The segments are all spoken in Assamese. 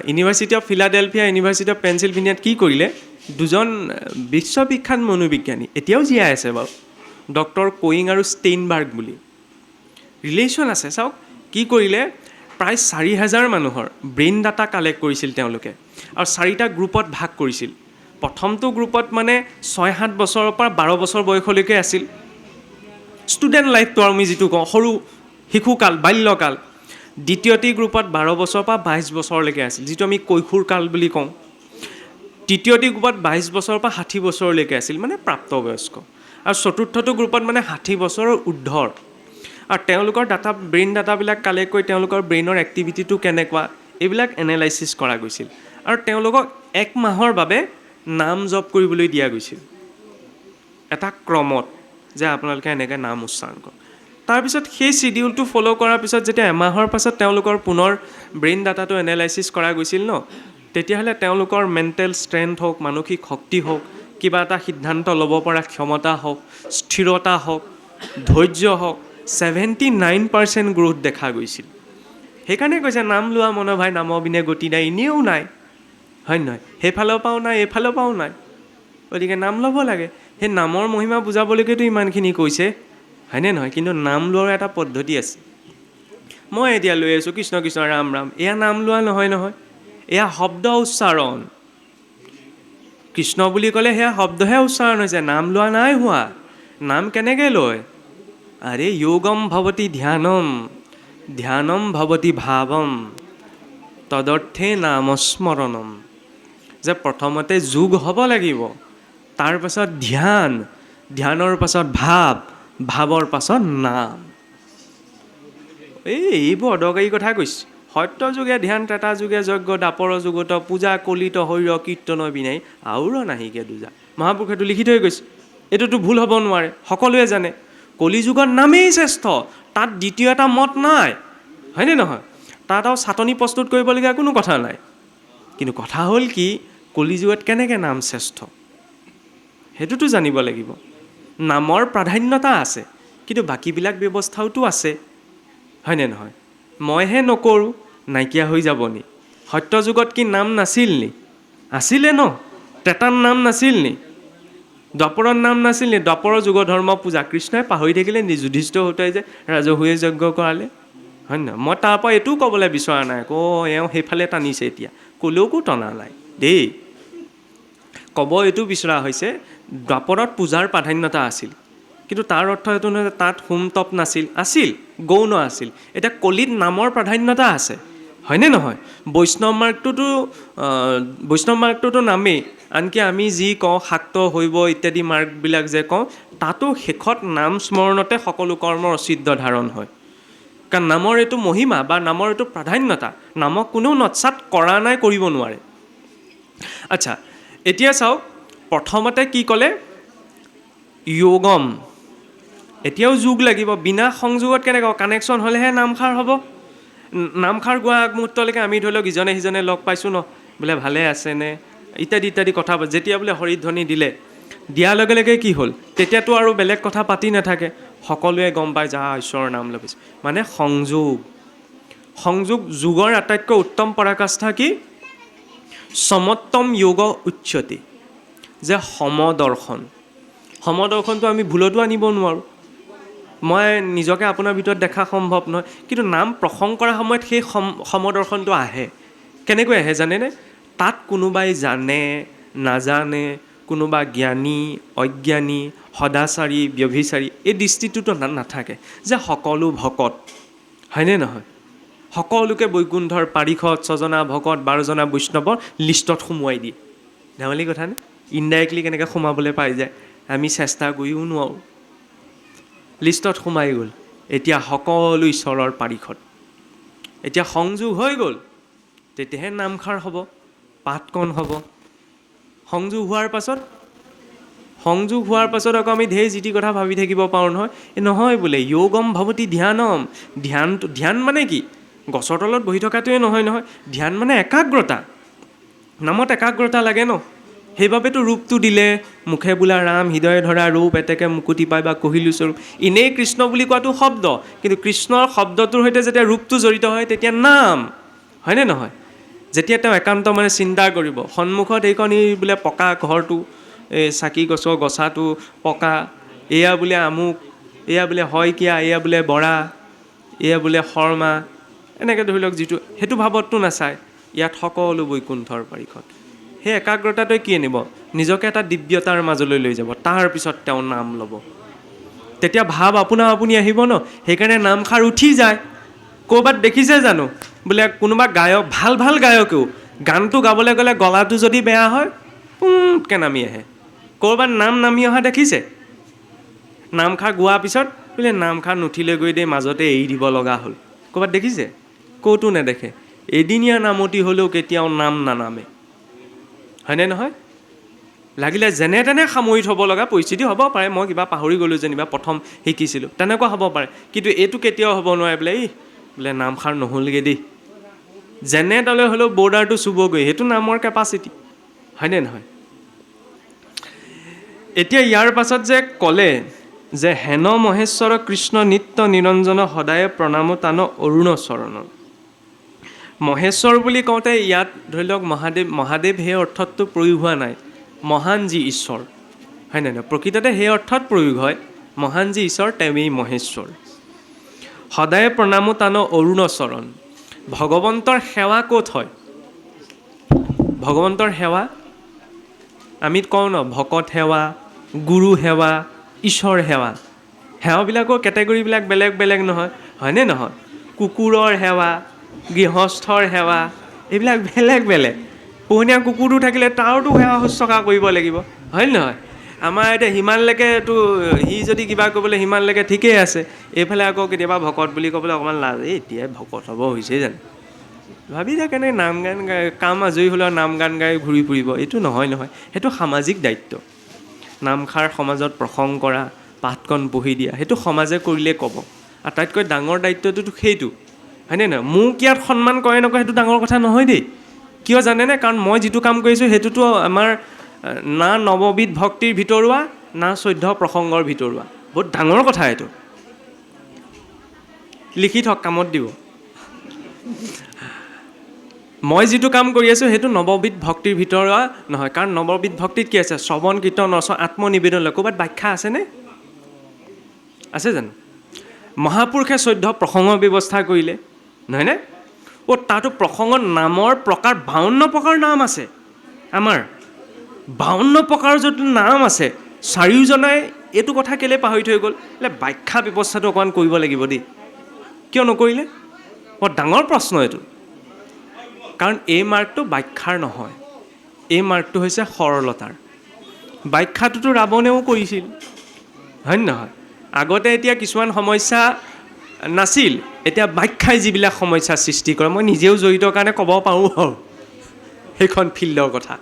University of Philadelphia, university of পেনচিলভেনিয়াত কি কৰিলে, দুজন বিশ্ববিখ্যাত মনোবিজ্ঞানী এতিয়াও জীয়াই আছে বাৰু, ডক্টৰ কোয়িং আৰু ষ্টেইনবাৰ্গ বুলি, ৰিলেশ্যন আছে। চাওক কি কৰিলে, প্ৰায় 4,000 মানুহৰ ব্ৰেইন ডাটা কালেক্ট কৰিছিল তেওঁলোকে আৰু 4টা গ্ৰুপত ভাগ কৰিছিল। প্ৰথমটো গ্ৰুপত মানে 6-7 বছৰৰ পৰা 12 বছৰ বয়সলৈকে আছিল, ষ্টুডেণ্ট লাইফটো আমি যিটো কওঁ সৰু শিশুকাল, বাল্যকাল। দ্বিতীয়টি গ্ৰুপত 12 বছৰৰ পৰা 22 বছৰলৈকে আছিল, যিটো আমি কৈশোৰ কাল বুলি কওঁ। তৃতীয়টি গ্ৰুপত 22 বছৰৰ পৰা 60 বছৰলৈকে আছিল, মানে প্ৰাপ্তবয়স্ক। আৰু চতুৰ্থটো গ্ৰুপত মানে 60 বছৰৰ ঊৰ্ধৰ। আৰু তেওঁলোকৰ ডাটা, ব্ৰেইন ডাটাবিলাক কালেক্ট কৰি তেওঁলোকৰ ব্ৰেইনৰ এক্টিভিটিটো কেনেকুৱা এইবিলাক এনালাইচিছ কৰা গৈছিল। আৰু তেওঁলোকক 1 মাহৰ বাবে নাম জপ কৰিবলৈ দিয়া গৈছিল, এটা ক্ৰমত, যে আপোনালোকে এনেকৈ নাম উচ্চাৰণ কৰক। তাৰপিছত সেই চিডিউলটো ফ'ল' কৰাৰ পিছত যেতিয়া এমাহৰ পাছত তেওঁলোকৰ পুনৰ ব্ৰেইন ডাটাটো এনালাইচিছ কৰা গৈছিল ন, তেতিয়াহ'লে তেওঁলোকৰ মেণ্টেল ষ্ট্ৰেংথ হওক, মানসিক শক্তি হওক, কিবা এটা সিদ্ধান্ত ল'ব পৰা ক্ষমতা হওক, স্থিৰতা হওক, ধৈৰ্য হওক, 79% গ্ৰোথ দেখা গৈছিল। সেইকাৰণে কৈছে নাম লোৱা মনোভাই নামৰ বিনে গতি নাই, এনেও নাই, হয় নহয়? সেইফালৰ পৰাও নাই, এইফালৰ পৰাও নাই, গতিকে নাম ল'ব লাগে। সেই নামৰ মহিমা বুজাবলৈকেতো ইমানখিনি কৈছে, হয়নে নহয়? কিন্তু নাম লোৱাৰ এটা পদ্ধতি আছে। মই এতিয়া লৈ আছোঁ কৃষ্ণ কৃষ্ণ ৰাম ৰাম, এয়া নাম লোৱা নহয় নহয়, এয়া শব্দ উচ্চাৰণ। কৃষ্ণ বুলি ক'লে সেয়া শব্দহে উচ্চাৰণ হৈছে, নাম লোৱা নাই হোৱা। নাম কেনেকৈ লয়? আৰে যোগম ভৱতি ধ্যানম, ধ্যানম ভৱতি ভাৱম, তদৰ্থে নামস্মৰণম। যে প্ৰথমতে যোগ হ'ব লাগিব, তাৰ পাছত ধ্যান, ধ্যানৰ পাছত ভাৱ, ভাৱৰ পাছত নাম। এইবোৰ অদৰকাৰী কথা কৈছে। সত্য যুগে ধ্যান, ত্ৰেতা যুগে যজ্ঞ, দাপৰ যুগত পূজা, কলিত শৰীৰ কীৰ্তন বিনাই আউৰ নাহিকে দুজা। মহাপুৰুষেতো লিখি থৈ গৈছে, এইটোতো ভুল হ'ব নোৱাৰে, সকলোৱে জানে। কলিযুগত নামেই শ্ৰেষ্ঠ, তাত দ্বিতীয় এটা মত নাই, হয়নে নহয়? তাত আৰু চাটনি প্ৰস্তুত কৰিবলগীয়া কোনো কথা নাই। কিন্তু কথা হ'ল কি, কলিযুগত কেনেকৈ নাম শ্ৰেষ্ঠ সেইটোতো জানিব লাগিব। নামৰ প্ৰাধান্যতা আছে, কিন্তু বাকীবিলাক ব্যৱস্থাওতো আছে, হয়নে নহয়? মইহে নকৰোঁ, নাইকিয়া হৈ যাব নি? সত্য যুগত কি নাম নাছিল নি? আছিলে ন। ত্ৰেতাৰ নাম নাছিল নি? দ্বাপৰৰ নাম নাছিল নি? দ্বাপৰৰ যুগ ধৰ্ম পূজা, কৃষ্ণই পাহৰি থাকিলে নি যুধিষ্ঠিৰ হওঁতে যে ৰাজহুৱে যজ্ঞ কৰালে, হয় নহয়? মই তাৰ পৰা এইটোও ক'বলৈ বিচৰা নাই, এওঁ সেইফালে টানিছে, এতিয়া ক'লেওকো টনা নাই দেই। ক'ব এইটো বিচৰা হৈছে, দ্বাপৰত পূজাৰ প্ৰাধান্যতা আছিল, কিন্তু তাৰ অৰ্থ এইটো নহয় যে তাত হোম তপ নাছিল, আছিল, গৌণ আছিল। এতিয়া কলিত নামৰ প্ৰাধান্যতা আছে, হয়নে নহয়? বৈষ্ণৱ মাৰ্গটোতো নামেই, আনকি আমি যি কওঁ শাক্ত শৈৱ ইত্যাদি মাৰ্গবিলাক যে কওঁ, তাতো শেষত নাম স্মৰণতে সকলো কৰ্মৰ অচিদ্য ধাৰণ হয়। কাৰণ নামৰ এইটো মহিমা বা নামৰ এইটো প্ৰাধান্যতা, নামক কোনেও নৎসাত কৰা নাই, কৰিব নোৱাৰে। আচ্ছা, এতিয়া চাওক, প্ৰথমতে কি ক'লে? যোগম। এতিয়াও যোগ লাগিব, বিনা সংযোগত কেনেকৈ কানেকশ্যন হ'লেহে নামষাৰ হ'ব। নামষাৰ গোৱা আগমুহূৰ্তলৈকে আমি ধৰি লওক ইজনে সিজনে লগ পাইছোঁ ন, বোলে ভালে আছেনে ইত্যাদি ইত্যাদি কথা। যেতিয়া বোলে হৰিধ্বনি দিলে, দিয়াৰ লগে লগে কি হ'ল? তেতিয়াতো আৰু বেলেগ কথা পাতি নাথাকে, সকলোৱে গম পায় যে ঈশ্বৰৰ নাম লবিছে, মানে সংযোগ। সংযোগ যুগৰ আটাইতকৈ উত্তম পৰাকাষ্ঠা কি? সমত্তম যোগ উচ্যতে, যে সমদৰ্শন। সমদৰ্শনটো আমি ভুলতো আনিব নোৱাৰোঁ, মই নিজকে আপোনাৰ ভিতৰত দেখা সম্ভৱ নহয়, কিন্তু নাম প্ৰসংগ কৰাৰ সময়ত সেই সমদৰ্শনটো আহে। কেনেকৈ আহে জানেনে? তাত কোনোবাই জানে, নাজানে, কোনোবা জ্ঞানী, অজ্ঞানী, সদাচাৰী, ব্যভিচাৰী, এই দৃষ্টিটোতো নাথাকে যে সকলো ভকত, হয়নে নহয়? সকলোকে বৈকুণ্ঠৰ পাৰিষদ, ছজনা ভকত, 12জনা বৈষ্ণৱৰ লিষ্টত সোমোৱাই দিয়ে। ধেমালি কথা নে? ইনডাইৰেক্টলি কেনেকৈ সোমাবলৈ পাই যায়, আমি চেষ্টা কৰিও নোৱাৰোঁ। লিষ্টত সোমাই গ'ল, এতিয়া সকলো ঈশ্বৰৰ পাৰিষদ। এতিয়া সংযোগ হৈ গ'ল, তেতিয়াহে নামষাৰ হ'ব, পাঠকণ হ'ব। সংযোগ হোৱাৰ পাছত আকৌ আমি ঢেৰ যি টি কথা ভাবি থাকিব পাৰোঁ নহয়। নহয় বোলে, যোগম ভৱতি ধ্যানম। ধ্যান মানে কি? গছৰ তলত বহি থকাটোৱে নহয় নহয়, ধ্যান মানে একাগ্ৰতা। নামত একাগ্ৰতা লাগে ন, সেইবাবেতো ৰূপটো দিলে, মুখে বোলা ৰাম, হৃদয়ে ধৰা ৰূপ, এতেকে মুকুতি পাই বা কহিলো স্বৰূপ। এনেই কৃষ্ণ বুলি কোৱাটো শব্দ, কিন্তু কৃষ্ণৰ শব্দটোৰ সৈতে যেতিয়া ৰূপটো জড়িত হয় তেতিয়া নাম, হয়নে নহয়? যেতিয়া তেওঁ একান্ত মানে চিন্তা কৰিব, সন্মুখত এইখন বোলে পকা ঘৰটো, এই চাকি গছৰ গছাটো পকা, এয়া বোলে আমুক, এয়া বোলে শইকীয়া, এয়া বোলে বৰা, এয়া বোলে শৰ্মা, এনেকৈ ধৰি লওক যিটো, সেইটো ভাৱতটো নাচায়, ইয়াত সকলো বৈকুণ্ঠৰ পাৰিষদ। সেই একাগ্ৰতাটোৱে কি আনিব? নিজকে এটা দিব্যতাৰ মাজলৈ লৈ যাব। তাৰপিছত তেওঁ নাম ল'ব। তেতিয়া ভাৱ আপোনা আপুনি আহিব ন। সেইকাৰণে নামষাৰ উঠি যায়। ক'ৰবাত দেখিছে জানো বোলে কোনোবা গায়ক, ভাল ভাল গায়কেও গানটো গাবলৈ গ'লে গলাটো যদি বেয়া হয় পোনকৈ নামি আহে। ক'ৰবাত নাম নামি অহা দেখিছে? নামষাৰ গোৱাৰ পিছত বোলে নামষাৰ নুঠিলে গৈ দেই, মাজতে এৰি দিব লগা হ'ল। ক'ৰবাত দেখিছে? ক'তো নেদেখে। এদিনীয়া নামতি হ'লেও কেতিয়াও নাম নানামে। হয়নে নহয়? লাগিলে যেনে তেনে সামৰি থ'ব লগা পৰিস্থিতি হ'ব পাৰে, মই কিবা পাহৰি গ'লোঁ যেনিবা, প্ৰথম শিকিছিলোঁ, তেনেকুৱা হ'ব পাৰে। কিন্তু এইটো কেতিয়াও হ'ব নোৱাৰে বোলে বোলে নামষাৰ নহ'লগৈ দেই, যেনে তলে হ'লেও বৰ্ডাৰটো চুবগৈ। সেইটো নামৰ কেপাচিটি, হয়নে নহয়? এতিয়া ইয়াৰ পাছত যে ক'লে যে হেন মহেশ্বৰ কৃষ্ণ নিত্য নিৰঞ্জন সদায় প্ৰণাম তান অৰুণ চৰণ। মহেশ্বৰ বুলি কওঁতে ইয়াত ধৰি লওক মহাদেৱ সেই অৰ্থতটো প্ৰয়োগ হোৱা নাই। মহান যি ঈশ্বৰ, হয় নাই নহয়? প্ৰকৃততে সেই অৰ্থত প্ৰয়োগ হয়, মহান যি ঈশ্বৰ তেওঁৱেই মহেশ্বৰ। সদায় প্ৰণাম তান অৰুণ চৰণ। ভগৱন্তৰ সেৱা ক'ত হয়? ভগৱন্তৰ সেৱা আমি কওঁ ন, ভকত সেৱা, গুৰু সেৱা, ঈশ্বৰ সেৱা। সেৱাবিলাকৰ কেটেগৰীবিলাক বেলেগ বেলেগ নহয়, হয়নে নহয়? কুকুৰৰ সেৱা, গৃহস্থৰ সেৱা, এইবিলাক বেলেগ বেলেগ। পোহনীয়া কুকুৰটো থাকিলে তাৰোতো সেৱা শুশ্ৰূষা কৰিব লাগিব, হয়নে নহয়? আমাৰ এতিয়া সিমানলৈকে সি যদি কিবা ক'বলৈ সিমানলৈকে ঠিকেই আছে, এইফালে আকৌ কেতিয়াবা ভকত বুলি ক'বলৈ অকণমান লাজ, এতিয়াই ভকত হ'ব হৈছে জানো? ভাবি যায় কেনেকৈ নাম গান গাই, কাম আজৰি হ'লেও নাম গান গাই ঘূৰি ফুৰিব। এইটো নহয় নহয়, সেইটো সামাজিক দায়িত্ব। নামষাৰ সমাজত প্ৰসংগ কৰা, পাঠকন পঢ়ি দিয়া, সেইটো সমাজে কৰিলে ক'ব। আটাইতকৈ ডাঙৰ দায়িত্বটোতো সেইটো, হয়নে নহয়? মোক ইয়াত সন্মান কৰে নকৰে সেইটো ডাঙৰ কথা নহয় দেই। কিয় জানেনে? কাৰণ মই যিটো কাম কৰিছোঁ সেইটোতো আমাৰ না নৱবিধ ভক্তিৰ ভিতৰুৱা, না 14 প্ৰসংগৰ ভিতৰুৱা। বহুত ডাঙৰ কথা এইটো। লিখি থওক, কামত দিব। মই যিটো কাম কৰি আছোঁ সেইটো নৱবিধ ভক্তিৰ ভিতৰুৱা নহয়। কাৰণ নৱবিধ ভক্তিত কি আছে? শ্ৰৱণ, কীৰ্তন, ৰচন, আত্মনিবেদন। ক'ৰবাত ব্যাখ্যা আছেনে? আছে জানো? মহাপুৰুষে 14 প্ৰসংগৰ ব্যৱস্থা কৰিলে, নহয়নে? তাতো প্ৰসংগত নামৰ প্ৰকাৰ 52 প্ৰকাৰ নাম আছে। আমাৰ 52 প্ৰকাৰ যদি নাম আছে, চাৰিওজনাই এইটো কথা কেলৈ পাহৰি থৈ গ'ল? ব্যাখ্যা ব্যৱস্থাটো অকণমান কৰিব লাগিব দেই। কিয় নকৰিলে? বৰ ডাঙৰ প্ৰশ্ন এইটো। কাৰণ এই মাৰ্গটো ব্যাখ্যাৰ নহয়, এই মাৰ্গটো হৈছে সৰলতাৰ। ব্যাখ্যাটোতো ৰাৱণেও কৰিছিল, হয় নহয়? আগতে এতিয়া কিছুমান সমস্যা নাছিল, এতিয়া ব্যাখ্যাই যিবিলাক সমস্যা সৃষ্টি কৰে, মই নিজেও জড়িত কাৰণে ক'ব পাৰোঁ আৰু সেইখন ফিল্ডৰ কথা,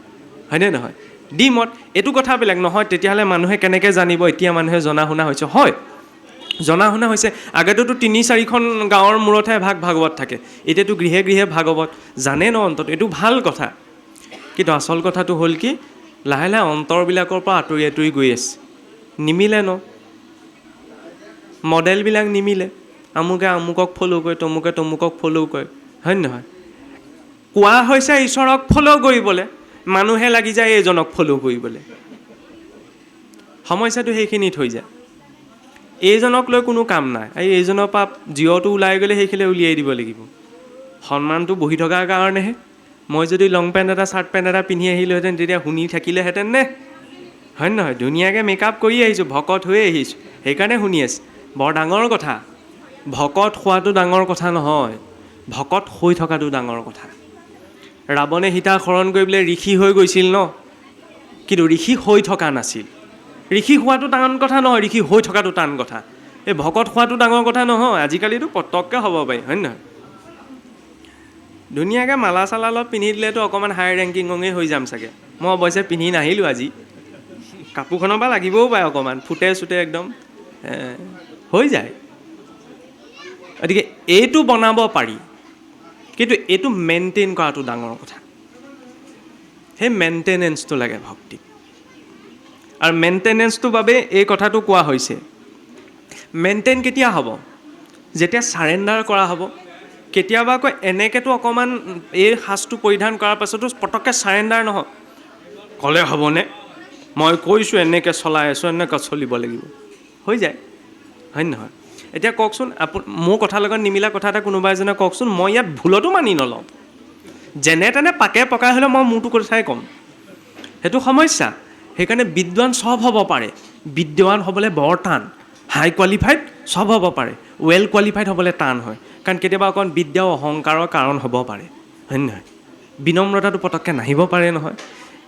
হয়নে নহয়? মত এইটো কথা বেলেগ নহয়। তেতিয়াহ'লে মানুহে কেনেকৈ জানিব? এতিয়া মানুহে জনা শুনা হৈছে, হয় জনা শুনা হৈছে। আগতেতো 3-4খন গাঁৱৰ মূৰতহে ভাগৱত থাকে, এতিয়াতো গৃহে গৃহে ভাগৱত জানে ন অন্তত, এইটো ভাল কথা। কিন্তু আচল কথাটো হ'ল কি, লাহে লাহে অন্তৰবিলাকৰ পৰা আঁতৰি আঁতৰি গৈ আছে। নিমিলে ন, মডেলবিলাক নিমিলে। আমুকে আমুকক ফ'ল' কৰে, তমুকে তমুকক ফ'ল' কৰে, হয় নহয়? কোৱা হৈছে ঈশ্বৰক ফ'ল' কৰিবলৈ, মানুহে লাগি যায় এইজনক ফ'ল' কৰিবলৈ। সমস্যাটো সেইখিনিত হৈ যায়। এইজনক লৈ কোনো কাম নাই, এইজনৰ পৰা জিঅ'টো ওলাই গ'লে সেইখিনি উলিয়াই দিব লাগিব। সন্মানটো বহি থকাৰ কাৰণেহে। মই যদি লং পেণ্ট এটা, চাৰ্ট পেণ্ট এটা পিন্ধি আহিলোহেঁতেন, তেতিয়া শুনি থাকিলেহেঁতেন নে? হয় নহয়? ধুনীয়াকৈ মেকআপ কৰি আহিছোঁ, ভকত হৈ আহিছোঁ, সেইকাৰণে শুনি আছে। বৰ ডাঙৰ কথা। ভকত হোৱাটো ডাঙৰ কথা নহয়, ভকত হৈ থকাটো ডাঙৰ কথা। ৰাৱণে সীতাক হৰণ কৰি পেলাই ঋষি হৈ গৈছিল ন, কিন্তু ঋষি হৈ থকা নাছিল। ঋষি হোৱাটো টান কথা নহয়, ঋষি হৈ থকাটো টান কথা। এই ভকত হোৱাটো ডাঙৰ কথা নহয়। আজিকালিতো পটককৈ হ'ব পাৰি, হয় নহয়? ধুনীয়াকৈ মালা চালা অলপ পিন্ধি দিলেতো অকণমান হাই ৰেংকিঙেই হৈ যাম চাগে। মই অৱশ্যে পিন্ধি নাহিলোঁ আজি, কাপোৰখনৰ পৰা লাগিবও পাৰে অকণমান, ফুটে চুটে একদম হৈ যায়। গতিকে এইটো বনাব পাৰি, কিন্তু এইটো মেইনটেইন কৰাটো ডাঙৰ কথা। সেই মেইনটেনেঞ্চটো লাগে ভক্তিত। আৰু মেইনটেনেঞ্চটোৰ বাবে এই কথাটো কোৱা হৈছে। মেইনটেইন কেতিয়া হ'ব? যেতিয়া চাৰেণ্ডাৰ কৰা হ'ব, কেতিয়াবা আকৌ এনেকৈতো অকণমান এই সাজটো পৰিধান কৰাৰ পাছতো পটককৈ চাৰেণ্ডাৰ নহয়, ক'লে হ'বনে, মই কৈছোঁ এনেকৈ চলাই আছোঁ, এনেকৈ চলিব লাগিব, হৈ যায়, হয় নহয়? এতিয়া কওকচোন, মোৰ কথাৰ লগত নিমিলা কথা এটা কোনোবা এজনে কওকচোন, মই ইয়াত ভুলতো মানি নলওঁ, যেনে তেনে পাকে পকাই হ'লে মই মোৰটো কথাই ক'ম, সেইটো সমস্যা। সেইকাৰণে বিদ্বান চব হ'ব পাৰে, বিদ্যৱান হ'বলৈ বৰ টান, হাই কোৱালিফাইড চব হ'ব পাৰে, ৱেল কোৱালিফাইড হ'বলৈ টান হয়, কাৰণ কেতিয়াবা অকণ বিদ্যাও অহংকাৰৰ কাৰণ হ'ব পাৰে, হয় নহয়? বিনম্ৰতাটো পটককৈ নাহিব পাৰে নহয়।